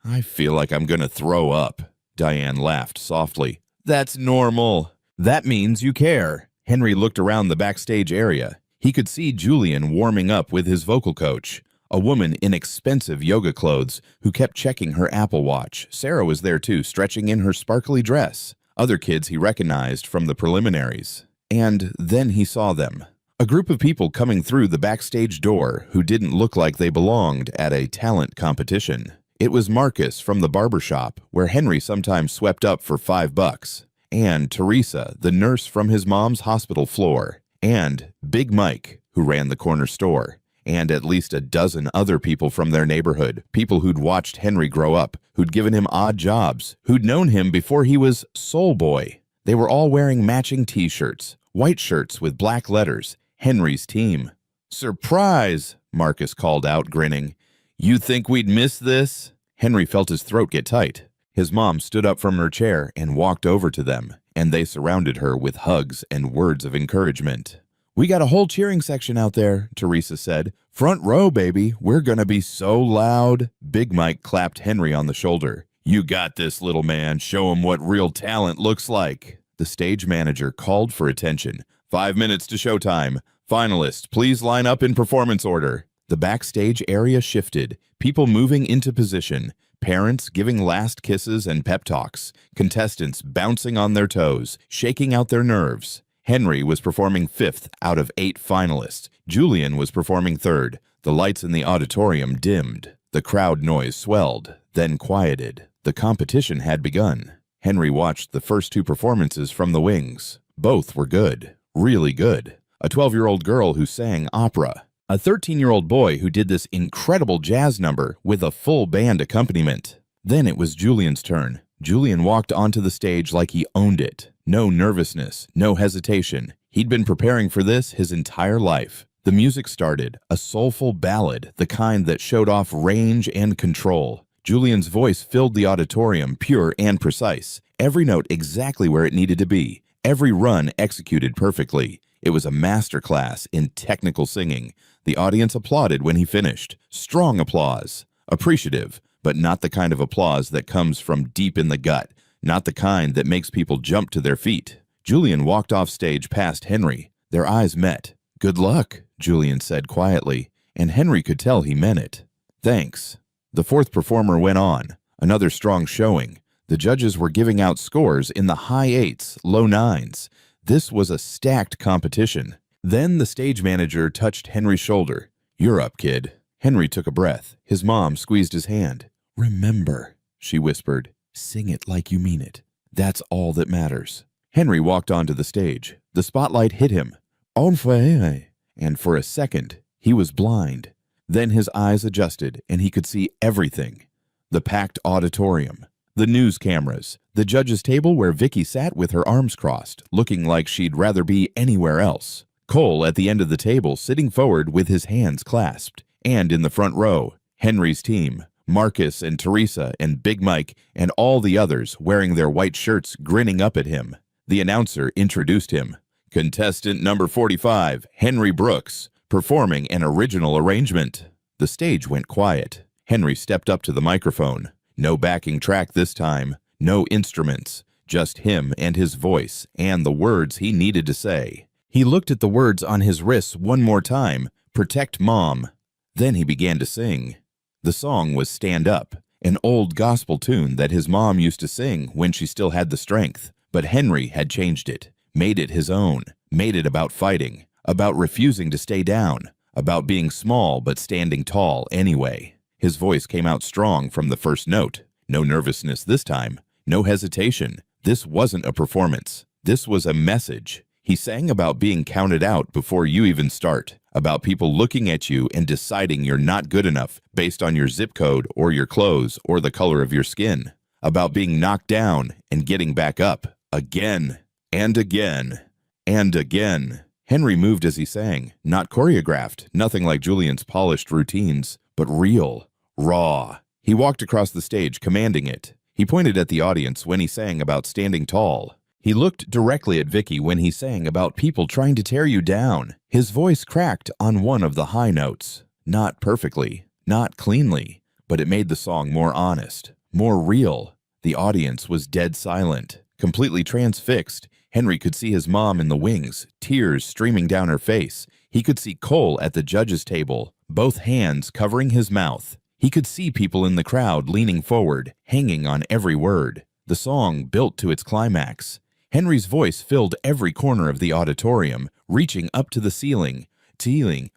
"I feel like I'm gonna throw up." Diane laughed softly. "That's normal." "That means you care." Henry looked around the backstage area. He could see Julian warming up with his vocal coach. A woman in expensive yoga clothes who kept checking her Apple Watch. Sarah was there too, stretching in her sparkly dress. Other kids he recognized from the preliminaries. And then he saw them. A group of people coming through the backstage door who didn't look like they belonged at a talent competition. It was Marcus from the barbershop, where Henry sometimes swept up for $5, and Teresa, the nurse from his mom's hospital floor, and Big Mike, who ran the corner store, and at least a dozen other people from their neighborhood, people who'd watched Henry grow up, who'd given him odd jobs, who'd known him before he was Soul Boy. They were all wearing matching t-shirts, white shirts with black letters, Henry's team. "Surprise!" Marcus called out, grinning. "You think we'd miss this?" Henry felt his throat get tight. His mom stood up from her chair and walked over to them, and they surrounded her with hugs and words of encouragement. "We got a whole cheering section out there," Teresa said. "Front row, baby. We're gonna be so loud." Big Mike clapped Henry on the shoulder. "You got this, little man. Show him what real talent looks like." The stage manager called for attention. 5 minutes to showtime. Finalists, please line up in performance order. The backstage area shifted, people moving into position, parents giving last kisses and pep talks, contestants bouncing on their toes, shaking out their nerves. Henry was performing 5th out of 8 finalists. Julian was performing 3rd. The lights in the auditorium dimmed. The crowd noise swelled, then quieted. The competition had begun. Henry watched the first 2 performances from the wings. Both were good, really good. A 12-year-old girl who sang opera. A 13-year-old boy who did this incredible jazz number with a full band accompaniment. Then it was Julian's turn. Julian walked onto the stage like he owned it. No nervousness, no hesitation. He'd been preparing for this his entire life. The music started, a soulful ballad, the kind that showed off range and control. Julian's voice filled the auditorium, pure and precise. Every note exactly where it needed to be. Every run executed perfectly. It was a masterclass in technical singing. The audience applauded when he finished. Strong applause. Appreciative, but not the kind of applause that comes from deep in the gut. Not the kind that makes people jump to their feet. Julian walked off stage past Henry. Their eyes met. "Good luck," Julian said quietly, and Henry could tell he meant it. "Thanks." The 4th performer went on. Another strong showing. The judges were giving out scores in the high 8s, low 9s. This was a stacked competition. Then the stage manager touched Henry's shoulder. "You're up, kid." Henry took a breath. His mom squeezed his hand. "Remember," she whispered, "sing it like you mean it. That's all that matters." Henry walked onto the stage. The spotlight hit him. Unforgettable. And for a second, he was blind. Then his eyes adjusted, and he could see everything. The packed auditorium. The news cameras, the judge's table where Vicky sat with her arms crossed, looking like she'd rather be anywhere else. Cole at the end of the table sitting forward with his hands clasped. And in the front row, Henry's team, Marcus and Teresa and Big Mike and all the others wearing their white shirts grinning up at him. The announcer introduced him. Contestant number 45, Henry Brooks, performing an original arrangement. The stage went quiet. Henry stepped up to the microphone. No backing track this time, no instruments, just him and his voice and the words he needed to say. He looked at the words on his wrists one more time, "Protect Mom." Then he began to sing. The song was Stand Up, an old gospel tune that his mom used to sing when she still had the strength. But Henry had changed it, made it his own, made it about fighting, about refusing to stay down, about being small but standing tall anyway. His voice came out strong from the first note. No nervousness this time, no hesitation. This wasn't a performance. This was a message. He sang about being counted out before you even start, about people looking at you and deciding you're not good enough based on your zip code or your clothes or the color of your skin, about being knocked down and getting back up again and again and again. Henry moved as he sang, not choreographed, nothing like Julian's polished routines, but real, raw. He walked across the stage, commanding it. He pointed at the audience when he sang about standing tall. He looked directly at Vicky when he sang about people trying to tear you down. His voice cracked on one of the high notes. Not perfectly, not cleanly, but it made the song more honest, more real. The audience was dead silent, completely transfixed. Henry could see his mom in the wings, tears streaming down her face. He could see Cole at the judges' table, both hands covering his mouth. He could see people in the crowd leaning forward, hanging on every word. The song built to its climax. Henry's voice filled every corner of the auditorium, reaching up to the ceiling,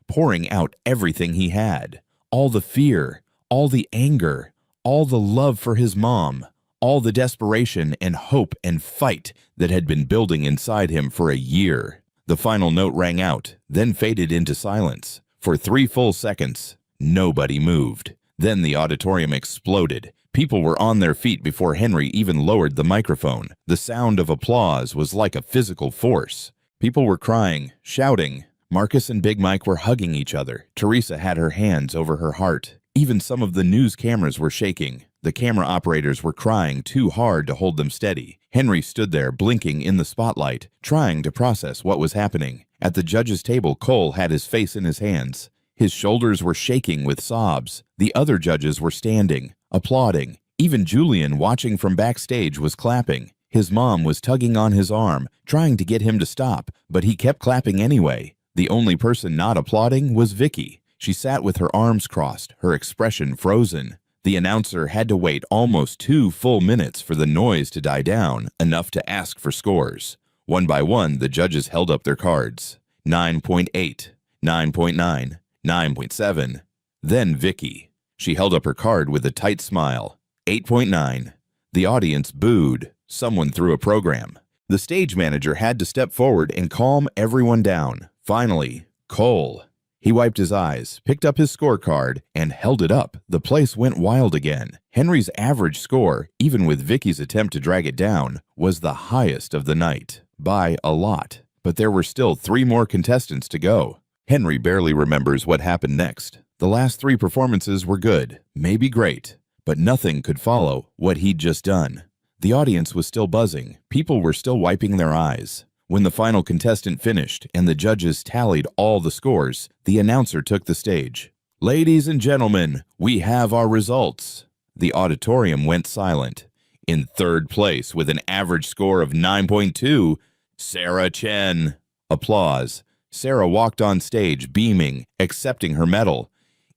pouring out everything he had. All the fear, all the anger, all the love for his mom, all the desperation and hope and fight that had been building inside him for a year. The final note rang out, then faded into silence. For 3 full seconds, nobody moved. Then the auditorium exploded. People were on their feet before Henry even lowered the microphone. The sound of applause was like a physical force. People were crying, shouting. Marcus and Big Mike were hugging each other. Teresa had her hands over her heart. Even some of the news cameras were shaking. The camera operators were crying too hard to hold them steady. Henry stood there, blinking in the spotlight, trying to process what was happening. At the judges' table, Cole had his face in his hands. His shoulders were shaking with sobs. The other judges were standing, applauding. Even Julian, watching from backstage, was clapping. His mom was tugging on his arm, trying to get him to stop, but he kept clapping anyway. The only person not applauding was Vicky. She sat with her arms crossed, her expression frozen. The announcer had to wait almost 2 full minutes for the noise to die down, enough to ask for scores. One by one, the judges held up their cards. 9.8, 9.9, 9.7. Then Vicky. She held up her card with a tight smile. 8.9. The audience booed. Someone threw a program. The stage manager had to step forward and calm everyone down. Finally, Cole. He wiped his eyes, picked up his scorecard, and held it up. The place went wild again. Henry's average score, even with Vicky's attempt to drag it down, was the highest of the night, by a lot. But there were still 3 more contestants to go. Henry barely remembers what happened next. The last 3 performances were good, maybe great, but nothing could follow what he'd just done. The audience was still buzzing. People were still wiping their eyes. When the final contestant finished and the judges tallied all the scores, the announcer took the stage. "Ladies and gentlemen, we have our results." The auditorium went silent. In 3rd place with an average score of 9.2, Sarah Chen. Applause. Sarah walked on stage, beaming, accepting her medal.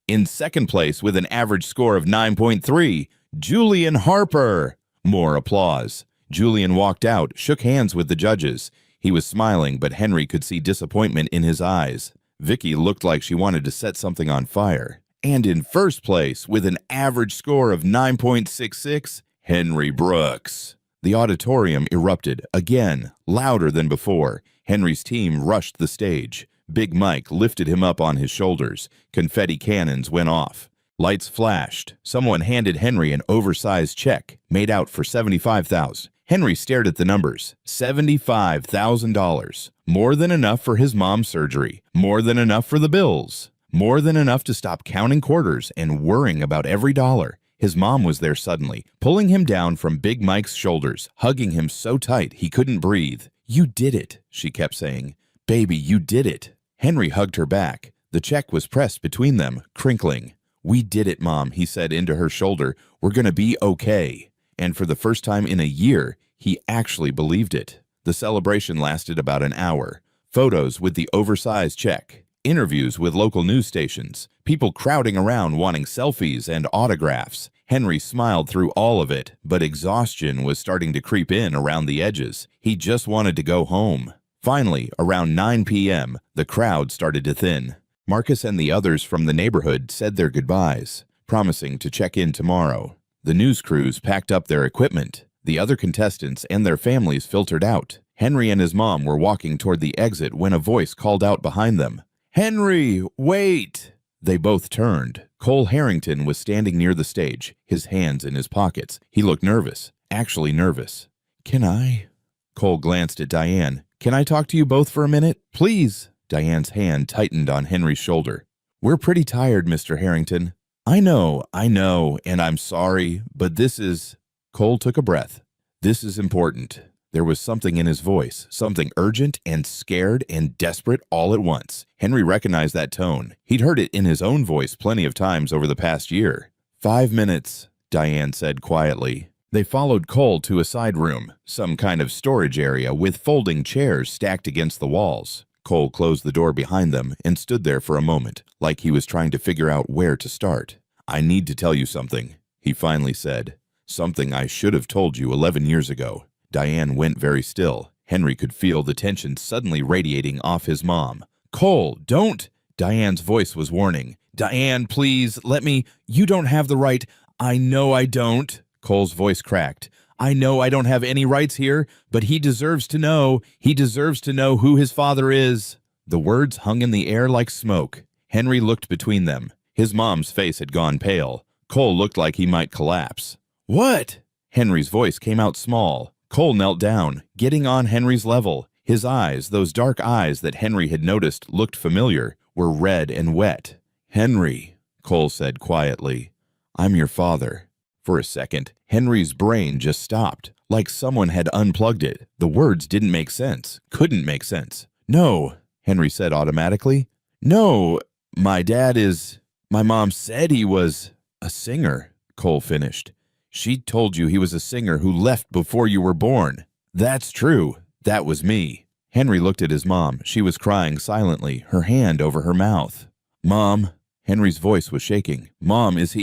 In 2nd place with an average score of 9.3, Julian Harper. More applause. Julian walked out, shook hands with the judges. He was smiling, but Henry could see disappointment in his eyes. Vicky looked like she wanted to set something on fire. And in 1st place, with an average score of 9.66, Henry Brooks. The auditorium erupted, again, louder than before. Henry's team rushed the stage. Big Mike lifted him up on his shoulders. Confetti cannons went off. Lights flashed. Someone handed Henry an oversized check, made out for $75,000. Henry stared at the numbers. $75,000. More than enough for his mom's surgery. More than enough for the bills. More than enough to stop counting quarters and worrying about every dollar. His mom was there suddenly, pulling him down from Big Mike's shoulders, hugging him so tight he couldn't breathe. "You did it," she kept saying. "Baby, you did it." Henry hugged her back. The check was pressed between them, crinkling. "We did it, Mom," he said into her shoulder. "We're gonna be okay." And for the first time in a year, he actually believed it. The celebration lasted about an hour. Photos with the oversized check, interviews with local news stations, people crowding around wanting selfies and autographs. Henry smiled through all of it, but exhaustion was starting to creep in around the edges. He just wanted to go home. Finally, around 9 p.m., the crowd started to thin. Marcus and the others from the neighborhood said their goodbyes, promising to check in tomorrow. The news crews packed up their equipment. The other contestants and their families filtered out. Henry and his mom were walking toward the exit when a voice called out behind them. "Henry, wait!" They both turned. Cole Harrington was standing near the stage, his hands in his pockets. He looked nervous, actually nervous. "Can I?" Cole glanced at Diane. "Can I talk to you both for a minute? Please." Diane's hand tightened on Henry's shoulder. "We're pretty tired, Mr. Harrington." I know, and I'm sorry, but this is..." Cole took a breath. "This is important." There was something in his voice, something urgent and scared and desperate all at once. Henry recognized that tone. He'd heard it in his own voice plenty of times over the past year. 5 minutes, Diane said quietly. They followed Cole to a side room, some kind of storage area with folding chairs stacked against the walls. Cole closed the door behind them and stood there for a moment, like he was trying to figure out where to start. "I need to tell you something," he finally said. "Something I should have told you 11 years ago." Diane went very still. Henry could feel the tension suddenly radiating off his mom. "Cole, don't!" Diane's voice was warning. "Diane, please, let me. You don't have the right." "I know I don't." Cole's voice cracked. "I know I don't have any rights here, but he deserves to know. He deserves to know who his father is." The words hung in the air like smoke. Henry looked between them. His mom's face had gone pale. Cole looked like he might collapse. "What?" Henry's voice came out small. Cole knelt down, getting on Henry's level. His eyes, those dark eyes that Henry had noticed looked familiar, were red and wet. "Henry," Cole said quietly, "I'm your father." For a second, Henry's brain just stopped, like someone had unplugged it. The words didn't make sense, couldn't make sense. "No," Henry said automatically. "No, my dad is... My mom said he was a singer," Cole finished. "She told you he was a singer who left before you were born." "That's true. That was me." Henry looked at his mom. She was crying silently, her hand over her mouth. "Mom," Henry's voice was shaking. "Mom, is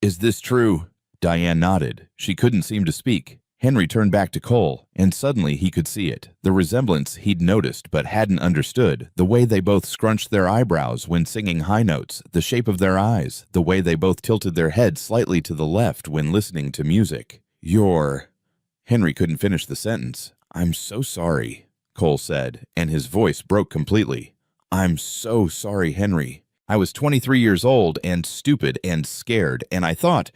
this true?" Diane nodded. She couldn't seem to speak. Henry turned back to Cole, and suddenly he could see it. The resemblance he'd noticed but hadn't understood. The way they both scrunched their eyebrows when singing high notes, the shape of their eyes, the way they both tilted their heads slightly to the left when listening to music. Henry couldn't finish the sentence. "I'm so sorry," Cole said, and his voice broke completely. "I'm so sorry, Henry. I was 23 years old and stupid and scared, and I thought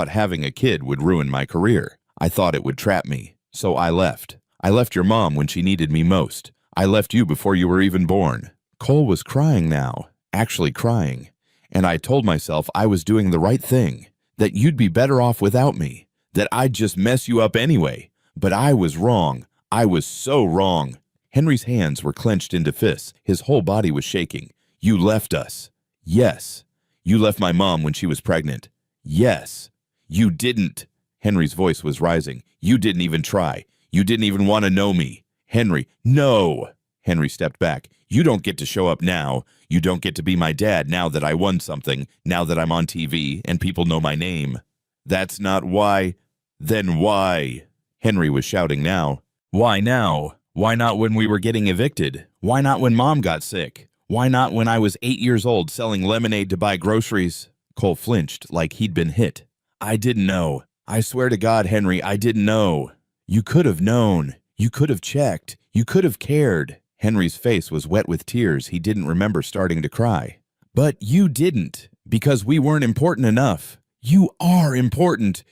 having a kid would ruin my career. I thought it would trap me. So I left. I left your mom when she needed me most. I left you before you were even born." Cole was crying now, actually crying. "And I told myself I was doing the right thing, that you'd be better off without me, that I'd just mess you up anyway. But I was wrong. I was so wrong." Henry's hands were clenched into fists. His whole body was shaking. "You left us." "Yes." "You left my mom when she was pregnant." "Yes." "You didn't." Henry's voice was rising. "You didn't even try. You didn't even want to know me." "Henry, no." Henry stepped back. "You don't get to show up now. You don't get to be my dad now that I won something, now that I'm on TV and people know my name." "That's not why." "Then why?" Henry was shouting now. "Why now? Why not when we were getting evicted? Why not when Mom got sick? Why not when I was 8 years old selling lemonade to buy groceries?" Cole flinched like he'd been hit. "I didn't know. I swear to God, Henry, I didn't know." "You could have known. You could have checked. You could have cared." Henry's face was wet with tears. He didn't remember starting to cry. "But you didn't, because we weren't important enough. You are important.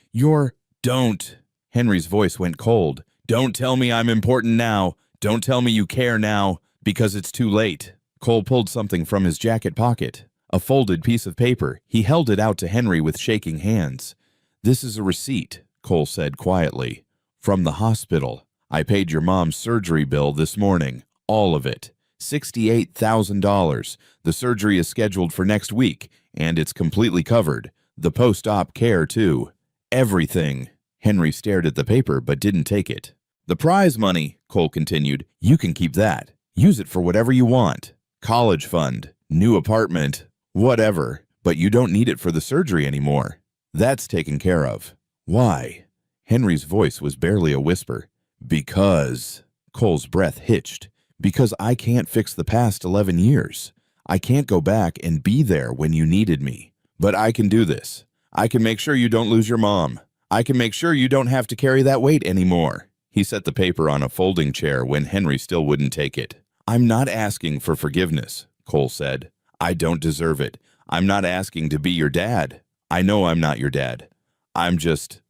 Don't." Henry's voice went cold. "Don't tell me I'm important now. Don't tell me you care now, because it's too late." Cole pulled something from his jacket pocket, a folded piece of paper. He held it out to Henry with shaking hands. "This is a receipt," Cole said quietly. "From the hospital. I paid your mom's surgery bill this morning. All of it. $68,000. The surgery is scheduled for next week, and it's completely covered. The post-op care, too. Everything." Henry stared at the paper but didn't take it. "The prize money," Cole continued, "you can keep that. Use it for whatever you want. College fund, new apartment, whatever. But you don't need it for the surgery anymore. That's taken care of." "Why?" Henry's voice was barely a whisper. "Because..." Cole's breath hitched. "Because I can't fix the past 11 years. I can't go back and be there when you needed me. But I can do this. I can make sure you don't lose your mom. I can make sure you don't have to carry that weight anymore." He set the paper on a folding chair when Henry still wouldn't take it. "I'm not asking for forgiveness," Cole said. "I don't deserve it. I'm not asking to be your dad. I know I'm not your dad. I'm just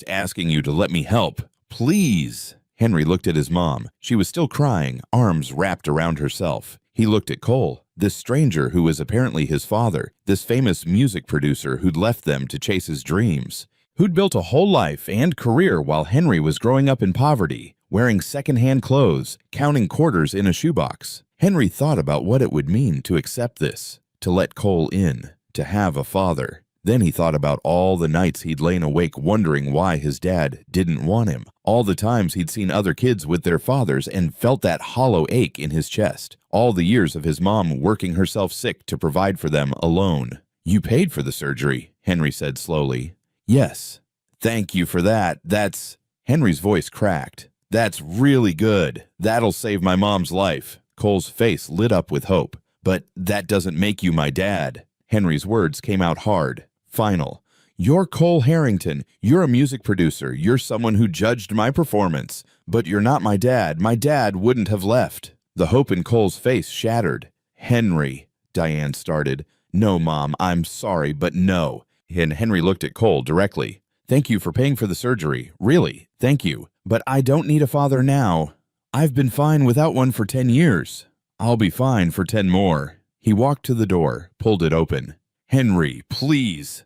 asking you to let me help. Please." Henry looked at his mom. She was still crying, arms wrapped around herself. He looked at Cole, this stranger who was apparently his father, this famous music producer who'd left them to chase his dreams, who'd built a whole life and career while Henry was growing up in poverty, wearing secondhand clothes, counting quarters in a shoebox. Henry thought about what it would mean to accept this, to let Cole in, to have a father. Then he thought about all the nights he'd lain awake wondering why his dad didn't want him, all the times he'd seen other kids with their fathers and felt that hollow ache in his chest, all the years of his mom working herself sick to provide for them alone. "You paid for the surgery," Henry said slowly. "Yes." "Thank you for that. That's—" Henry's voice cracked. "That's really good. That'll save my mom's life." Cole's face lit up with hope. "But that doesn't make you my dad." Henry's words came out hard, final. "You're Cole Harrington. You're a music producer. You're someone who judged my performance. But you're not my dad. My dad wouldn't have left." The hope in Cole's face shattered. "Henry," Diane started. "No, Mom, I'm sorry, but no." And Henry looked at Cole directly. "Thank you for paying for the surgery. Really, thank you. But I don't need a father now. I've been fine without one for 10 years. I'll be fine for 10 more. He walked to the door, pulled it open. "Henry, please."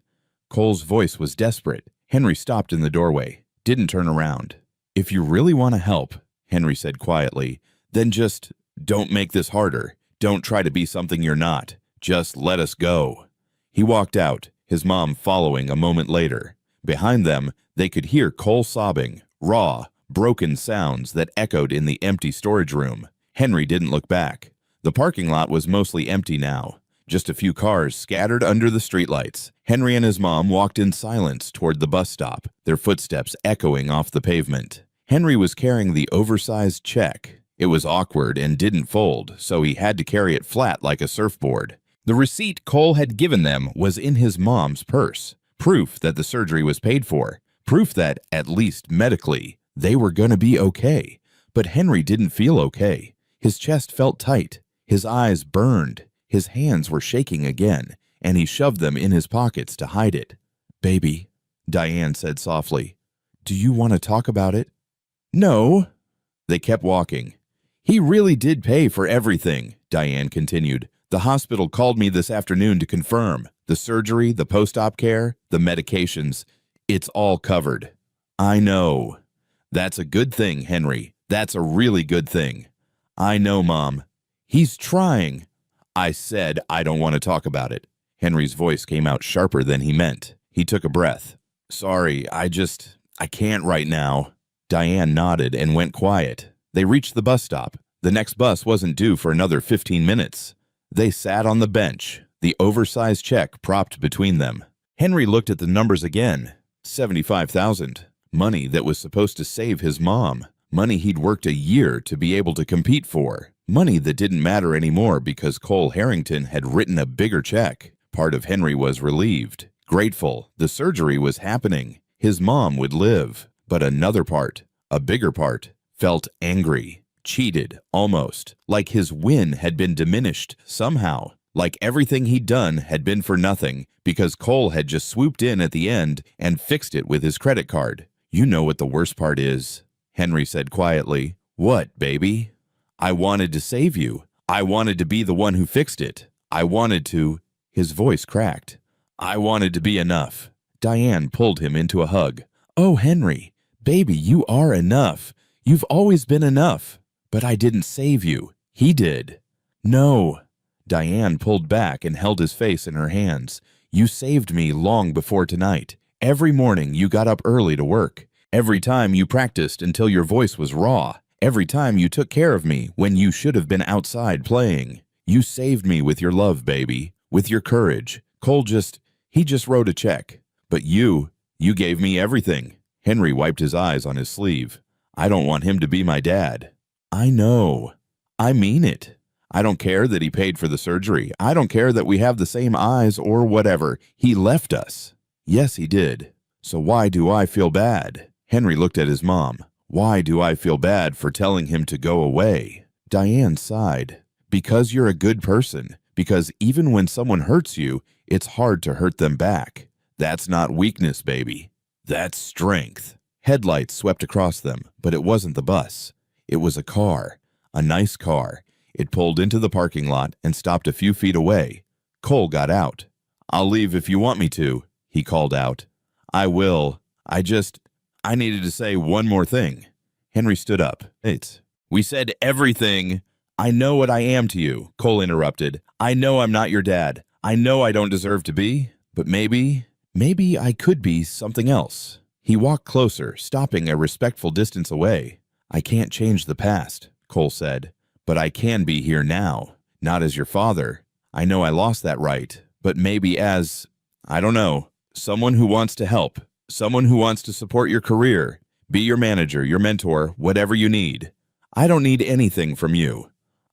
Cole's voice was desperate. Henry stopped in the doorway, didn't turn around. "If you really want to help," Henry said quietly, "then just don't make this harder. Don't try to be something you're not. Just let us go." He walked out, his mom following a moment later. Behind them, they could hear Cole sobbing, raw, broken sounds that echoed in the empty storage room. Henry didn't look back. The parking lot was mostly empty now, just a few cars scattered under the streetlights. Henry and his mom walked in silence toward the bus stop, their footsteps echoing off the pavement. Henry was carrying the oversized check. It was awkward and didn't fold, so he had to carry it flat like a surfboard. The receipt Cole had given them was in his mom's purse, proof that the surgery was paid for, proof that, at least medically, they were gonna be okay. But Henry didn't feel okay. His chest felt tight. His eyes burned. His hands were shaking again, and he shoved them in his pockets to hide it. "Baby," Diane said softly, "do you want to talk about it?" "No." They kept walking. "He really did pay for everything," Diane continued. "The hospital called me this afternoon to confirm. The surgery, the post-op care, the medications. It's all covered." "I know." "That's a good thing, Henry. That's a really good thing." "I know, Mom." "He's trying." "I said I don't want to talk about it." Henry's voice came out sharper than he meant. He took a breath. "Sorry, I can't right now." Diane nodded and went quiet. They reached the bus stop. The next bus wasn't due for another 15 minutes. They sat on the bench, the oversized check propped between them. Henry looked at the numbers again. 75,000. Money that was supposed to save his mom. Money he'd worked a year to be able to compete for. Money that didn't matter anymore because Cole Harrington had written a bigger check. Part of Henry was relieved, grateful. The surgery was happening. His mom would live. But another part, a bigger part, felt angry, cheated, almost, like his win had been diminished somehow, like everything he'd done had been for nothing because Cole had just swooped in at the end and fixed it with his credit card. "You know what the worst part is," Henry said quietly. "What, baby?" "I wanted to save you. I wanted to be the one who fixed it. I wanted to—" His voice cracked. "I wanted to be enough." Diane pulled him into a hug. "Oh, Henry, baby, you are enough. You've always been enough. But I didn't save you. He did." "No." Diane pulled back and held his face in her hands. "You saved me long before tonight. Every morning you got up early to work. Every time you practiced until your voice was raw. Every time you took care of me when you should have been outside playing. You saved me with your love, baby, with your courage. Cole he just wrote a check. But you gave me everything." Henry wiped his eyes on his sleeve. "I don't want him to be my dad." "I know. I mean it. I don't care that he paid for the surgery. I don't care that we have the same eyes or whatever. He left us." "Yes, he did. So why do I feel bad?" Henry looked at his mom. "Why do I feel bad for telling him to go away?" Diane sighed. "Because you're a good person. Because even when someone hurts you, it's hard to hurt them back. That's not weakness, baby. That's strength." Headlights swept across them, but it wasn't the bus. It was a car. A nice car. It pulled into the parking lot and stopped a few feet away. Cole got out. "I'll leave if you want me to," he called out. "I will. I needed to say one more thing." Henry stood up. "We said everything." "I know what I am to you," Cole interrupted. "I know I'm not your dad. I know I don't deserve to be. But maybe Maybe I could be something else. He walked closer, stopping a respectful distance away. I can't change the past, Cole said, but I can be here now. Not as your father. I know I lost that right, but maybe as, I don't know, someone who wants to help, someone who wants to support your career, be your manager, your mentor, whatever you need. I don't need anything from you.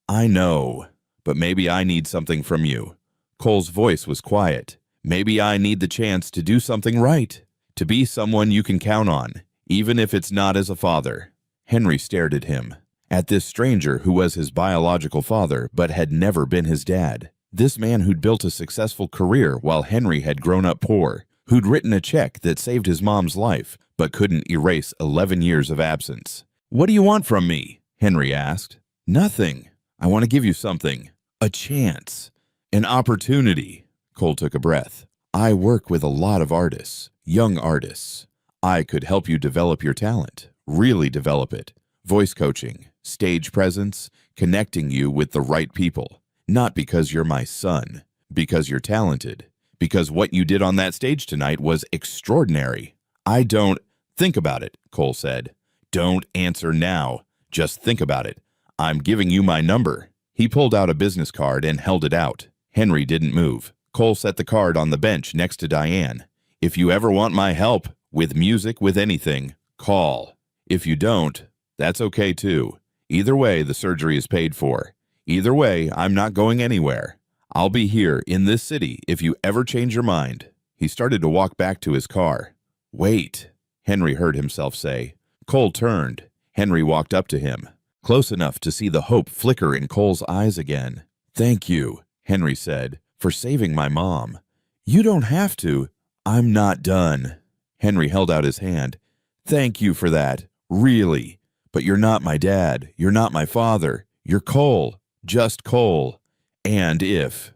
I know, but maybe I need something from you. Cole's voice was quiet. Maybe I need the chance to do something right, to be someone you can count on, even if it's not as a father. Henry stared at him, at this stranger who was his biological father but had never been his dad. This man who'd built a successful career while Henry had grown up poor, who'd written a check that saved his mom's life but couldn't erase 11 years of absence. "What do you want from me?" Henry asked. "Nothing. I want to give you something. A chance. An opportunity." Cole took a breath. "I work with a lot of artists, young artists. I could help you develop your talent, really develop it. Voice coaching, stage presence, connecting you with the right people. Not because you're my son, because you're talented, because what you did on that stage tonight was extraordinary. I don't—" "Think about it," Cole said. "Don't answer now. Just think about it. I'm giving you my number." He pulled out a business card and held it out. Henry didn't move. Cole set the card on the bench next to Diane. "If you ever want my help, with music, with anything, call. If you don't, that's okay too. Either way, the surgery is paid for. Either way, I'm not going anywhere. I'll be here in this city if you ever change your mind." He started to walk back to his car. "Wait," Henry heard himself say. Cole turned. Henry walked up to him, close enough to see the hope flicker in Cole's eyes again. "Thank you," Henry said, "for saving my mom." "You don't have to." "I'm not done." Henry held out his hand. "Thank you for that, really. But you're not my dad. You're not my father. You're Cole. Just Cole. And if—"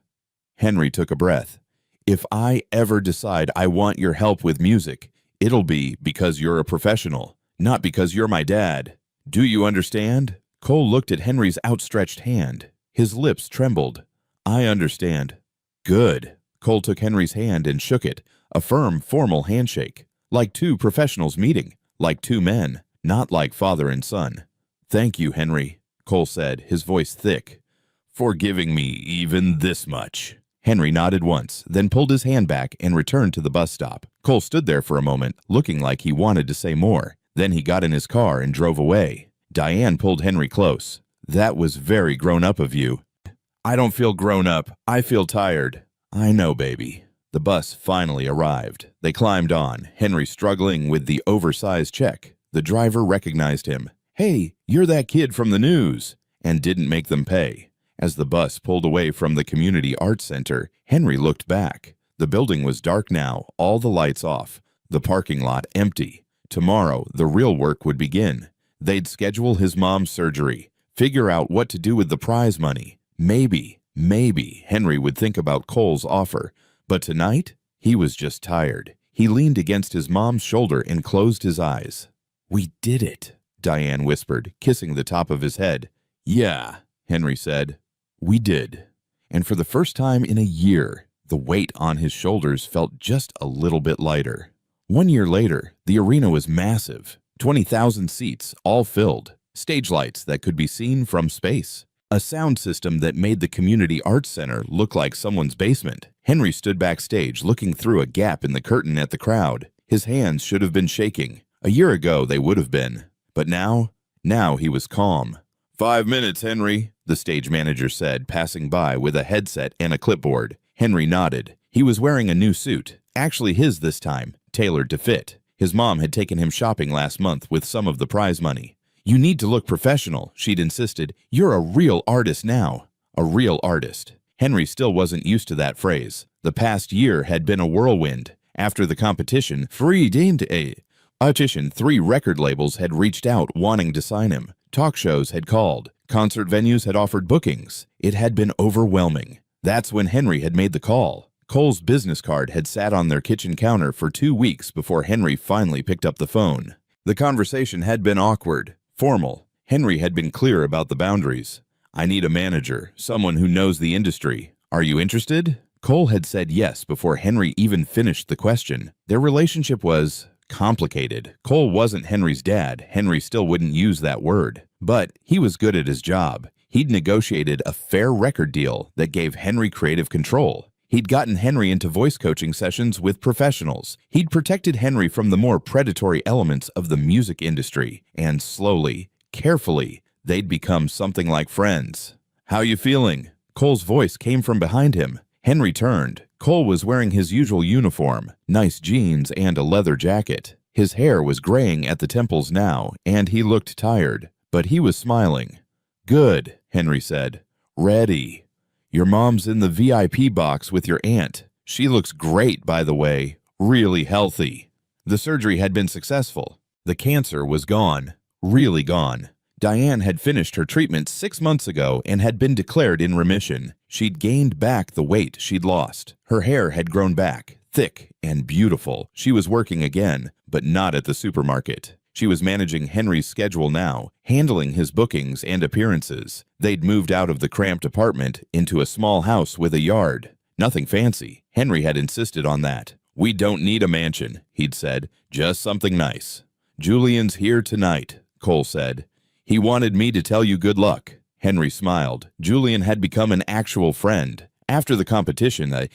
Henry took a breath. "If I ever decide I want your help with music, it'll be because you're a professional, not because you're my dad. Do you understand?" Cole looked at Henry's outstretched hand. His lips trembled. "I understand." "Good." Cole took Henry's hand and shook it, a firm, formal handshake, like two professionals meeting, like two men, not like father and son. "Thank you, Henry," Cole said, his voice thick. "For giving me even this much." Henry nodded once, then pulled his hand back and returned to the bus stop. Cole stood there for a moment, looking like he wanted to say more. Then he got in his car and drove away. Diane pulled Henry close. "That was very grown up of you." "I don't feel grown up. I feel tired." "I know, baby." The bus finally arrived. They climbed on, Henry struggling with the oversized check. The driver recognized him. "Hey, you're that kid from the news," and didn't make them pay. As the bus pulled away from the community arts center, Henry looked back. The building was dark now, all the lights off, the parking lot empty. Tomorrow, the real work would begin. They'd schedule his mom's surgery, figure out what to do with the prize money. Maybe Henry would think about Cole's offer. But tonight, he was just tired. He leaned against his mom's shoulder and closed his eyes. "We did it," Diane whispered, kissing the top of his head. "Yeah," Henry said. "We did." And for the first time in a year, the weight on his shoulders felt just a little bit lighter. 1 year later, the arena was massive. 20,000 seats, all filled. Stage lights that could be seen from space. A sound system that made the community arts center look like someone's basement. Henry stood backstage, looking through a gap in the curtain at the crowd. His hands should have been shaking. A year ago, they would have been. But now he was calm. 5 minutes, Henry, the stage manager said, passing by with a headset and a clipboard. Henry nodded. He was wearing a new suit, actually his this time, tailored to fit. His mom had taken him shopping last month with some of the prize money. "You need to look professional," she'd insisted. "You're a real artist now." A real artist. Henry still wasn't used to that phrase. The past year had been a whirlwind. After the competition, 3 record labels had reached out wanting to sign him. Talk shows had called. Concert venues had offered bookings. It had been overwhelming. That's when Henry had made the call. Cole's business card had sat on their kitchen counter for 2 weeks before Henry finally picked up the phone. The conversation had been awkward, formal. Henry had been clear about the boundaries. "I need a manager, someone who knows the industry. Are you interested?" Cole had said yes before Henry even finished the question. Their relationship was complicated. Cole wasn't Henry's dad. Henry still wouldn't use that word. But he was good at his job. He'd negotiated a fair record deal that gave Henry creative control. He'd gotten Henry into voice coaching sessions with professionals. He'd protected Henry from the more predatory elements of the music industry. And slowly, carefully, they'd become something like friends. "How you feeling?" Cole's voice came from behind him. Henry turned. Cole was wearing his usual uniform, nice jeans and a leather jacket. His hair was graying at the temples now, and he looked tired, but he was smiling. "Good," Henry said. "Ready. Your mom's in the VIP box with your aunt. She looks great, by the way. Really healthy." The surgery had been successful. The cancer was gone. Really gone. Diane had finished her treatment 6 months ago and had been declared in remission. She'd gained back the weight she'd lost. Her hair had grown back, thick and beautiful. She was working again, but not at the supermarket. She was managing Henry's schedule now, handling his bookings and appearances. They'd moved out of the cramped apartment into a small house with a yard. Nothing fancy. Henry had insisted on that. "We don't need a mansion," he'd said. "Just something nice." "Julian's here tonight," Cole said. "He wanted me to tell you good luck." Henry smiled. Julian had become an actual friend. After the competition, they'd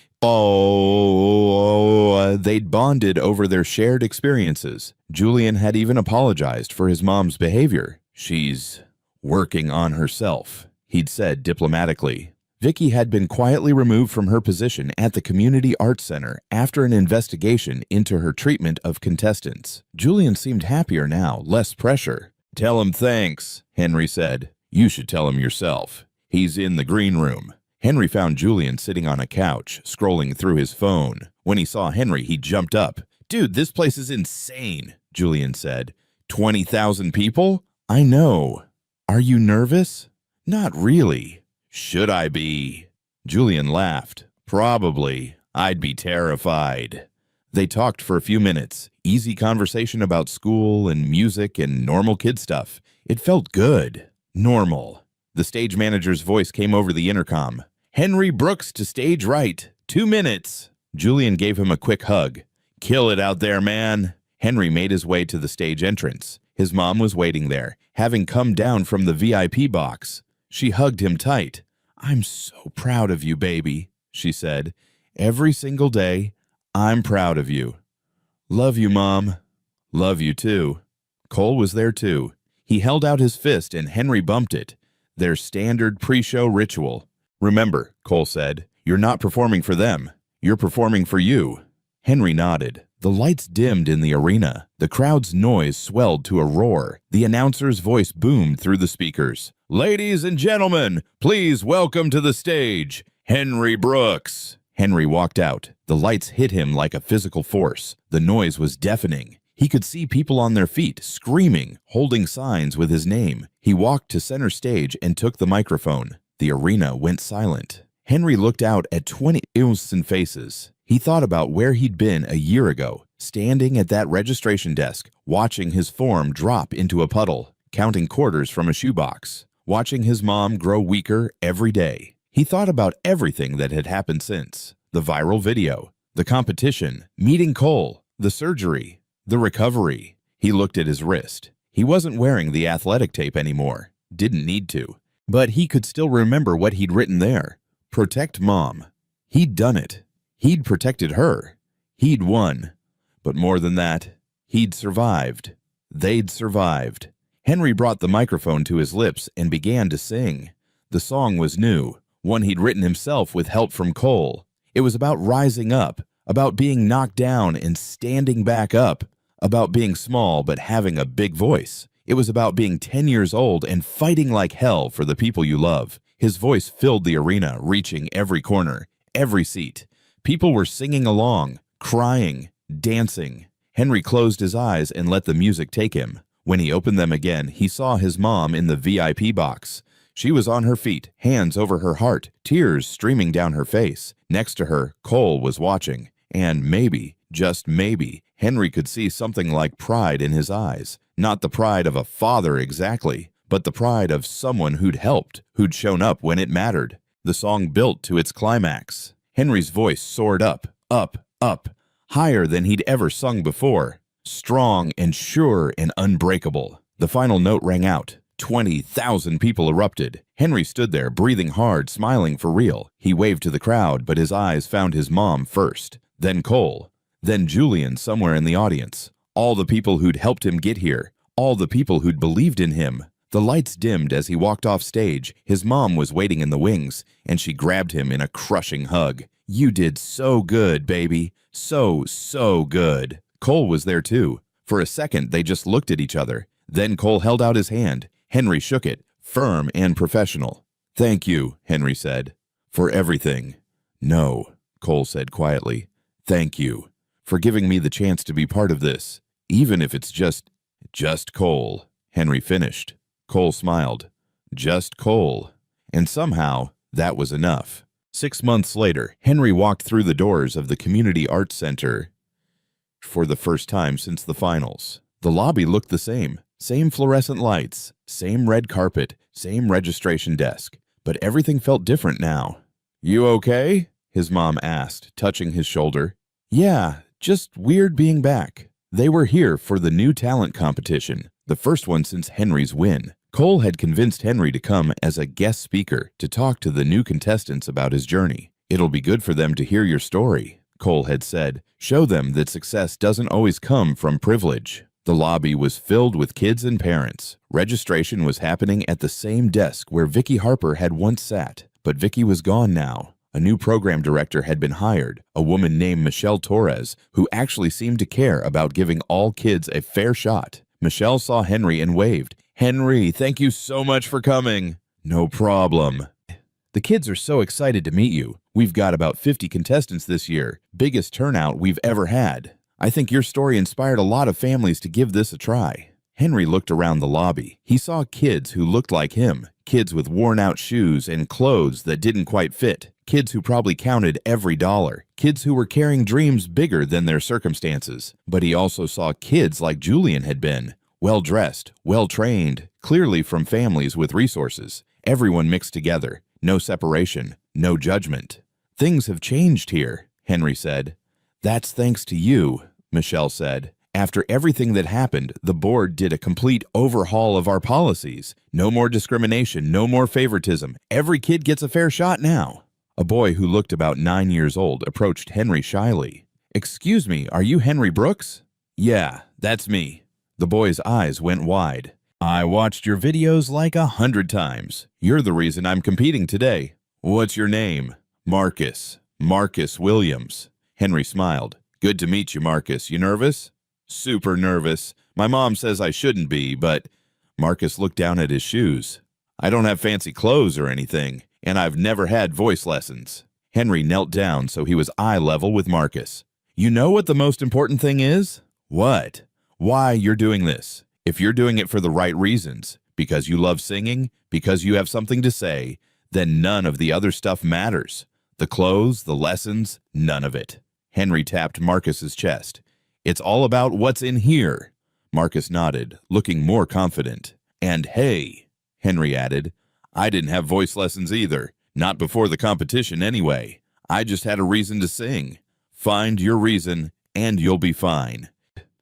bonded over their shared experiences. Julian had even apologized for his mom's behavior. "She's working on herself," he'd said diplomatically. Vicky had been quietly removed from her position at the Community Arts Center after an investigation into her treatment of contestants. Julian seemed happier now, less pressure. "Tell him thanks," Henry said. "You should tell him yourself. He's in the green room." Henry found Julian sitting on a couch, scrolling through his phone. When he saw Henry, he jumped up. "Dude, this place is insane," Julian said. 20,000 people? "I know. Are you nervous?" "Not really." "Should I be?" Julian laughed. "Probably. I'd be terrified." They talked for a few minutes. Easy conversation about school and music and normal kid stuff. It felt good. Normal. The stage manager's voice came over the intercom. "Henry Brooks to stage right. 2 minutes." Julian gave him a quick hug. "Kill it out there, man." Henry made his way to the stage entrance. His mom was waiting there, having come down from the VIP box. She hugged him tight. "I'm so proud of you, baby," she said. "Every single day, I'm proud of you." "Love you, Mom." "Love you, too." Cole was there, too. He held out his fist and Henry bumped it. Their standard pre-show ritual. "Remember," Cole said, "you're not performing for them. You're performing for you." Henry nodded. The lights dimmed in the arena. The crowd's noise swelled to a roar. The announcer's voice boomed through the speakers. "Ladies and gentlemen, please welcome to the stage, Henry Brooks." Henry walked out. The lights hit him like a physical force. The noise was deafening. He could see people on their feet, screaming, holding signs with his name. He walked to center stage and took the microphone. The arena went silent. Henry looked out at 20 innocent faces. He thought about where he'd been a year ago, standing at that registration desk, watching his form drop into a puddle, counting quarters from a shoebox, watching his mom grow weaker every day. He thought about everything that had happened since. The viral video, the competition, meeting Cole, the surgery, the recovery. He looked at his wrist. He wasn't wearing the athletic tape anymore. Didn't need to. But he could still remember what he'd written there. Protect Mom. He'd done it. He'd protected her. He'd won. But more than that, he'd survived. They'd survived. Henry brought the microphone to his lips and began to sing. The song was new, one he'd written himself with help from Cole. It was about rising up, about being knocked down and standing back up, about being small but having a big voice. It was about being 10 years old and fighting like hell for the people you love. His voice filled the arena, reaching every corner, every seat. People were singing along, crying, dancing. Henry closed his eyes and let the music take him. When he opened them again, he saw his mom in the VIP box. She was on her feet, hands over her heart, tears streaming down her face. Next to her, Cole was watching. And maybe, just maybe, Henry could see something like pride in his eyes. Not the pride of a father exactly, but the pride of someone who'd helped, who'd shown up when it mattered. The song built to its climax. Henry's voice soared up, up, up, higher than he'd ever sung before. Strong and sure and unbreakable. The final note rang out. 20,000 people erupted. Henry stood there, breathing hard, smiling for real. He waved to the crowd, but his eyes found his mom first. Then Cole. Then Julian somewhere in the audience. All the people who'd helped him get here. All the people who'd believed in him. The lights dimmed as he walked off stage. His mom was waiting in the wings, and she grabbed him in a crushing hug. "You did so good, baby. So good." Cole was there too. For a second, they just looked at each other. Then Cole held out his hand. Henry shook it, firm and professional. "Thank you," Henry said, "for everything." "No," Cole said quietly. "Thank you for giving me the chance to be part of this, even if it's just Cole," Henry finished. Cole smiled. Just Cole. And somehow, that was enough. 6 months later, Henry walked through the doors of the Community Arts Center for the first time since the finals. The lobby looked the same. Same fluorescent lights, same red carpet, same registration desk. But everything felt different now. "You okay?" his mom asked, touching his shoulder. "Yeah, just weird being back." They were here for the new talent competition, the first one since Henry's win. Cole had convinced Henry to come as a guest speaker to talk to the new contestants about his journey. "It'll be good for them to hear your story," Cole had said. "Show them that success doesn't always come from privilege." The lobby was filled with kids and parents. Registration was happening at the same desk where Vicky Harper had once sat, but Vicky was gone now. A new program director had been hired, a woman named Michelle Torres, who actually seemed to care about giving all kids a fair shot. Michelle saw Henry and waved. "Henry, thank you so much for coming." "No problem." "The kids are so excited to meet you. We've got about 50 contestants this year, biggest turnout we've ever had. I think your story inspired a lot of families to give this a try." Henry looked around the lobby. He saw kids who looked like him, kids with worn-out shoes and clothes that didn't quite fit, kids who probably counted every dollar, kids who were carrying dreams bigger than their circumstances. But he also saw kids like Julian had been, well-dressed, well-trained, clearly from families with resources. Everyone mixed together, no separation, no judgment. "Things have changed here," Henry said. "That's thanks to you," Michelle said. "After everything that happened, the board did a complete overhaul of our policies. No more discrimination, no more favoritism. Every kid gets a fair shot now." A boy who looked about 9 years old approached Henry shyly. "Excuse me, are you Henry Brooks?" "Yeah, that's me." The boy's eyes went wide. "I watched your videos like 100 times. You're the reason I'm competing today." "What's your name?" "Marcus. Marcus Williams." Henry smiled. "Good to meet you, Marcus. You nervous?" "Super nervous. My mom says I shouldn't be, but..." Marcus looked down at his shoes. "I don't have fancy clothes or anything, and I've never had voice lessons." Henry knelt down so he was eye level with Marcus. "You know what the most important thing is?" "What?" "Why you're doing this. If you're doing it for the right reasons, because you love singing, because you have something to say, then none of the other stuff matters. The clothes, the lessons, none of it." Henry tapped Marcus's chest. "It's all about what's in here." Marcus nodded, looking more confident. "And hey," Henry added, "I didn't have voice lessons either. Not before the competition anyway. I just had a reason to sing. Find your reason, and you'll be fine."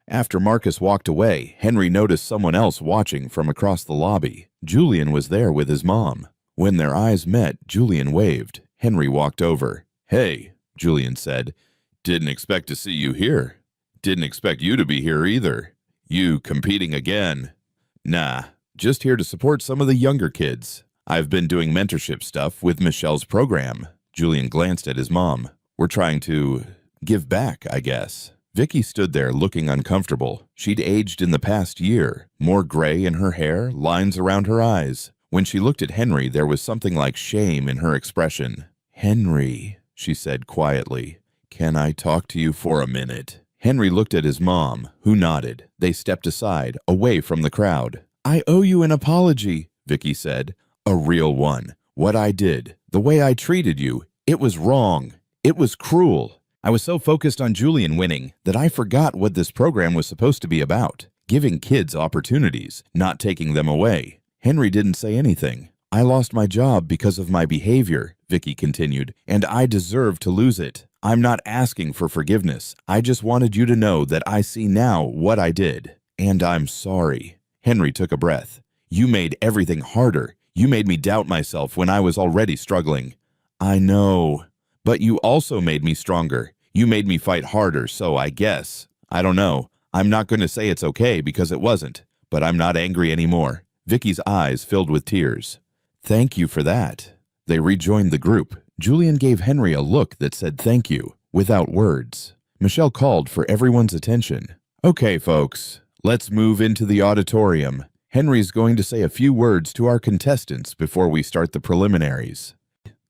After Marcus walked away, Henry noticed someone else watching from across the lobby. Julian was there with his mom. When their eyes met, Julian waved. Henry walked over. "Hey," Julian said. "Didn't expect to see you here. Didn't expect you to be here either. You competing again?" "Nah, just here to support some of the younger kids. I've been doing mentorship stuff with Michelle's program." Julian glanced at his mom. "We're trying to give back, I guess." Vicky stood there looking uncomfortable. She'd aged in the past year, more gray in her hair, lines around her eyes. When she looked at Henry, there was something like shame in her expression. "Henry," she said quietly, "can I talk to you for a minute?" Henry looked at his mom, who nodded. They stepped aside, away from the crowd. "I owe you an apology," Vicky said. "A real one. What I did, the way I treated you, it was wrong. It was cruel. I was so focused on Julian winning that I forgot what this program was supposed to be about. Giving kids opportunities, not taking them away." Henry didn't say anything. "I lost my job because of my behavior," Vicky continued, and I deserve to lose it. I'm not asking for forgiveness. I just wanted you to know that I see now what I did. And I'm sorry. Henry took a breath. You made everything harder. You made me doubt myself when I was already struggling. I know. But you also made me stronger. You made me fight harder, so I guess. I don't know. I'm not going to say it's okay because it wasn't. But I'm not angry anymore. Vicky's eyes filled with tears. Thank you for that. They rejoined the group. Julian gave Henry a look that said thank you, without words. Michelle called for everyone's attention. Okay, folks, let's move into the auditorium. Henry's going to say a few words to our contestants before we start the preliminaries.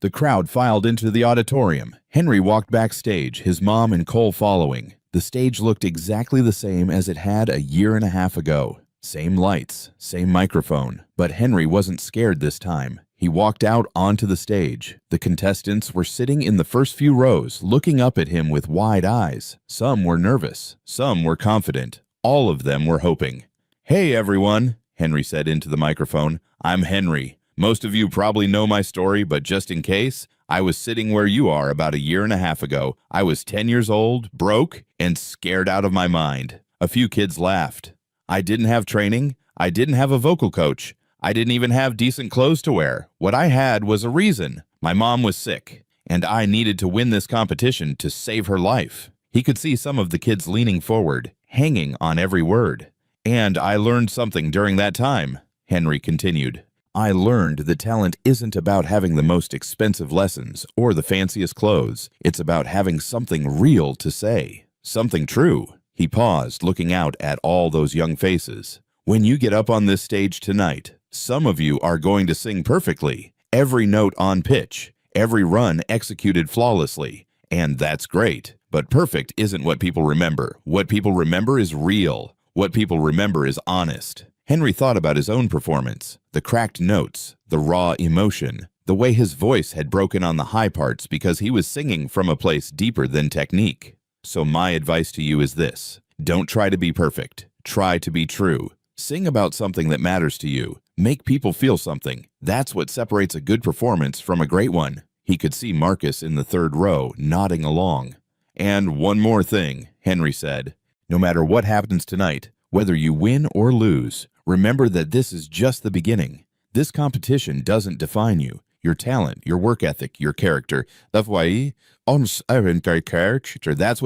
The crowd filed into the auditorium. Henry walked backstage, his mom and Cole following. The stage looked exactly the same as it had a year and a half ago. Same lights, same microphone, but Henry wasn't scared this time. He walked out onto the stage. The contestants were sitting in the first few rows, looking up at him with wide eyes. Some were nervous, some were confident. All of them were hoping. Hey everyone, Henry said into the microphone. I'm Henry. Most of you probably know my story, but just in case, I was sitting where you are about a year and a half ago. I was 10 years old, broke, and scared out of my mind. A few kids laughed. I didn't have training. I didn't have a vocal coach. I didn't even have decent clothes to wear. What I had was a reason. My mom was sick, and I needed to win this competition to save her life. He could see some of the kids leaning forward, hanging on every word. And I learned something during that time, Henry continued. I learned that talent isn't about having the most expensive lessons or the fanciest clothes. It's about having something real to say, something true. He paused, looking out at all those young faces. When you get up on this stage tonight, some of you are going to sing perfectly, every note on pitch, every run executed flawlessly. And that's great. But perfect isn't what people remember. What people remember is real. What people remember is honest. Henry thought about his own performance, the cracked notes, the raw emotion, the way his voice had broken on the high parts because he was singing from a place deeper than technique. So my advice to you is this. Don't try to be perfect. Try to be true. Sing about something that matters to you. Make people feel something. That's what separates a good performance from a great one. He could see Marcus in the third row, nodding along. And one more thing, Henry said. No matter what happens tonight, whether you win or lose, remember that this is just the beginning. This competition doesn't define you. Your talent, your work ethic, your character. That's what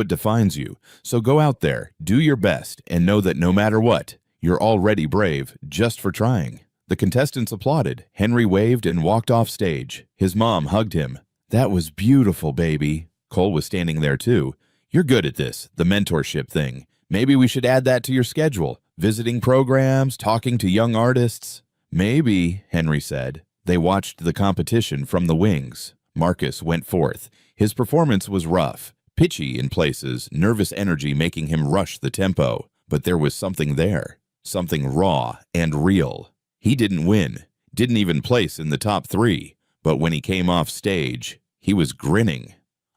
defines you. So go out there, do your best, and know that no matter what, you're already brave just for trying. The contestants applauded. Henry waved and walked off stage. His mom hugged him. That was beautiful, baby. Cole was standing there too. You're good at this, the mentorship thing. Maybe we should add that to your schedule. Visiting programs, talking to young artists. Maybe, Henry said. They watched the competition from the wings. Marcus went forth. His performance was rough, pitchy in places, nervous energy making him rush the tempo. But there was something there, something raw and real. He didn't win, didn't even place in the top 3. But when he came off stage, he was grinning.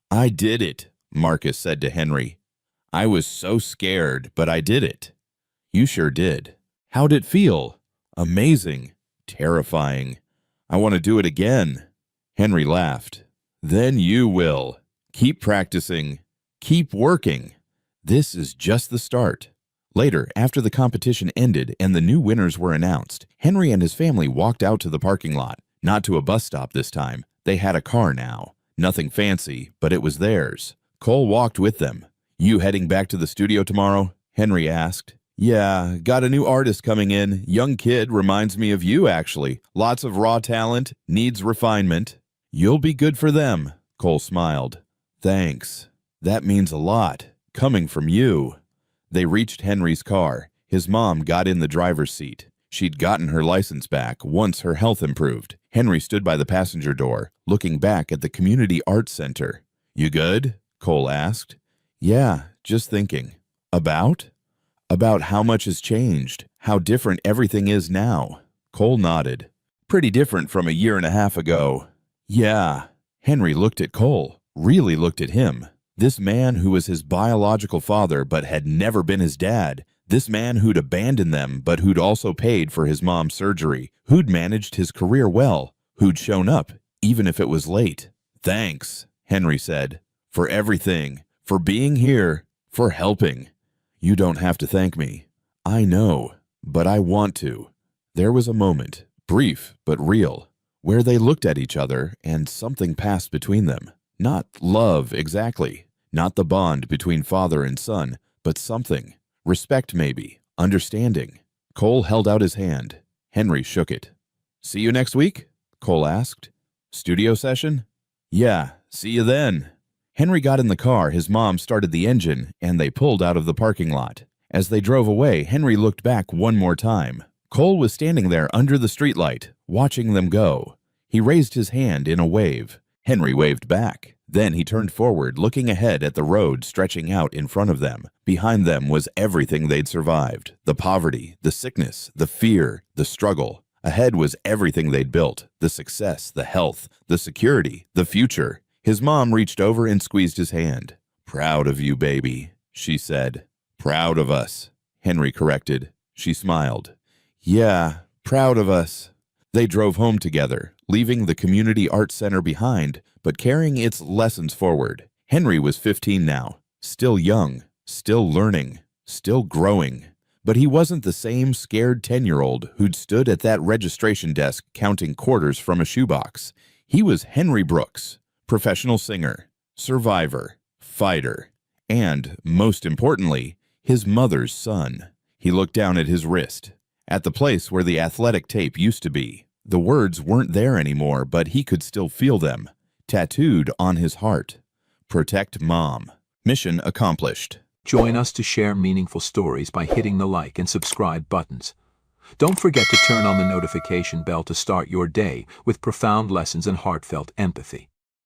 I did it, Marcus said to Henry. I was so scared, but I did it. You sure did. How'd it feel? Amazing. Terrifying. I want to do it again. Henry laughed. Then you will. Keep practicing. Keep working. This is just the start. Later, after the competition ended and the new winners were announced, Henry and his family walked out to the parking lot. Not to a bus stop this time. They had a car now. Nothing fancy, but it was theirs. Cole walked with them. You heading back to the studio tomorrow? Henry asked. Yeah, got a new artist coming in. Young kid, reminds me of you, actually. Lots of raw talent, needs refinement. You'll be good for them, Cole smiled. Thanks. That means a lot, coming from you. They reached Henry's car. His mom got in the driver's seat. She'd gotten her license back once her health improved. Henry stood by the passenger door, looking back at the Community Arts Center. You good? Cole asked. Yeah, just thinking. About? About how much has changed, how different everything is now. Cole nodded. Pretty different from a year and a half ago. Yeah. Henry looked at Cole, really looked at him. This man who was his biological father but had never been his dad. This man who'd abandoned them but who'd also paid for his mom's surgery. Who'd managed his career well. Who'd shown up, even if it was late. "Thanks," Henry said, "for everything, for being here, for helping." "You don't have to thank me." "I know, but I want to." There was a moment, brief but real, where they looked at each other and something passed between them. Not love exactly, not the bond between father and son, but something. Respect maybe, understanding. Cole held out his hand. Henry shook it. "See you next week?" Cole asked. "Studio session?" "Yeah, see you then." Henry got in the car, his mom started the engine, and they pulled out of the parking lot. As they drove away, Henry looked back one more time. Cole was standing there under the streetlight, watching them go. He raised his hand in a wave. Henry waved back. Then he turned forward, looking ahead at the road stretching out in front of them. Behind them was everything they'd survived. The poverty, the sickness, the fear, the struggle. Ahead was everything they'd built. The success, the health, the security, the future. His mom reached over and squeezed his hand. "Proud of you, baby," she said. "Proud of us," Henry corrected. She smiled. "Yeah, proud of us." They drove home together, leaving the community art center behind, but carrying its lessons forward. Henry was 15 now, still young, still learning, still growing. But he wasn't the same scared 10-year-old who'd stood at that registration desk counting quarters from a shoebox. He was Henry Brooks, professional singer, survivor, fighter, and, most importantly, his mother's son. He looked down at his wrist, at the place where the athletic tape used to be. The words weren't there anymore, but he could still feel them, tattooed on his heart. Protect Mom. Mission accomplished. Join us to share meaningful stories by hitting the like and subscribe buttons. Don't forget to turn on the notification bell to start your day with profound lessons and heartfelt empathy.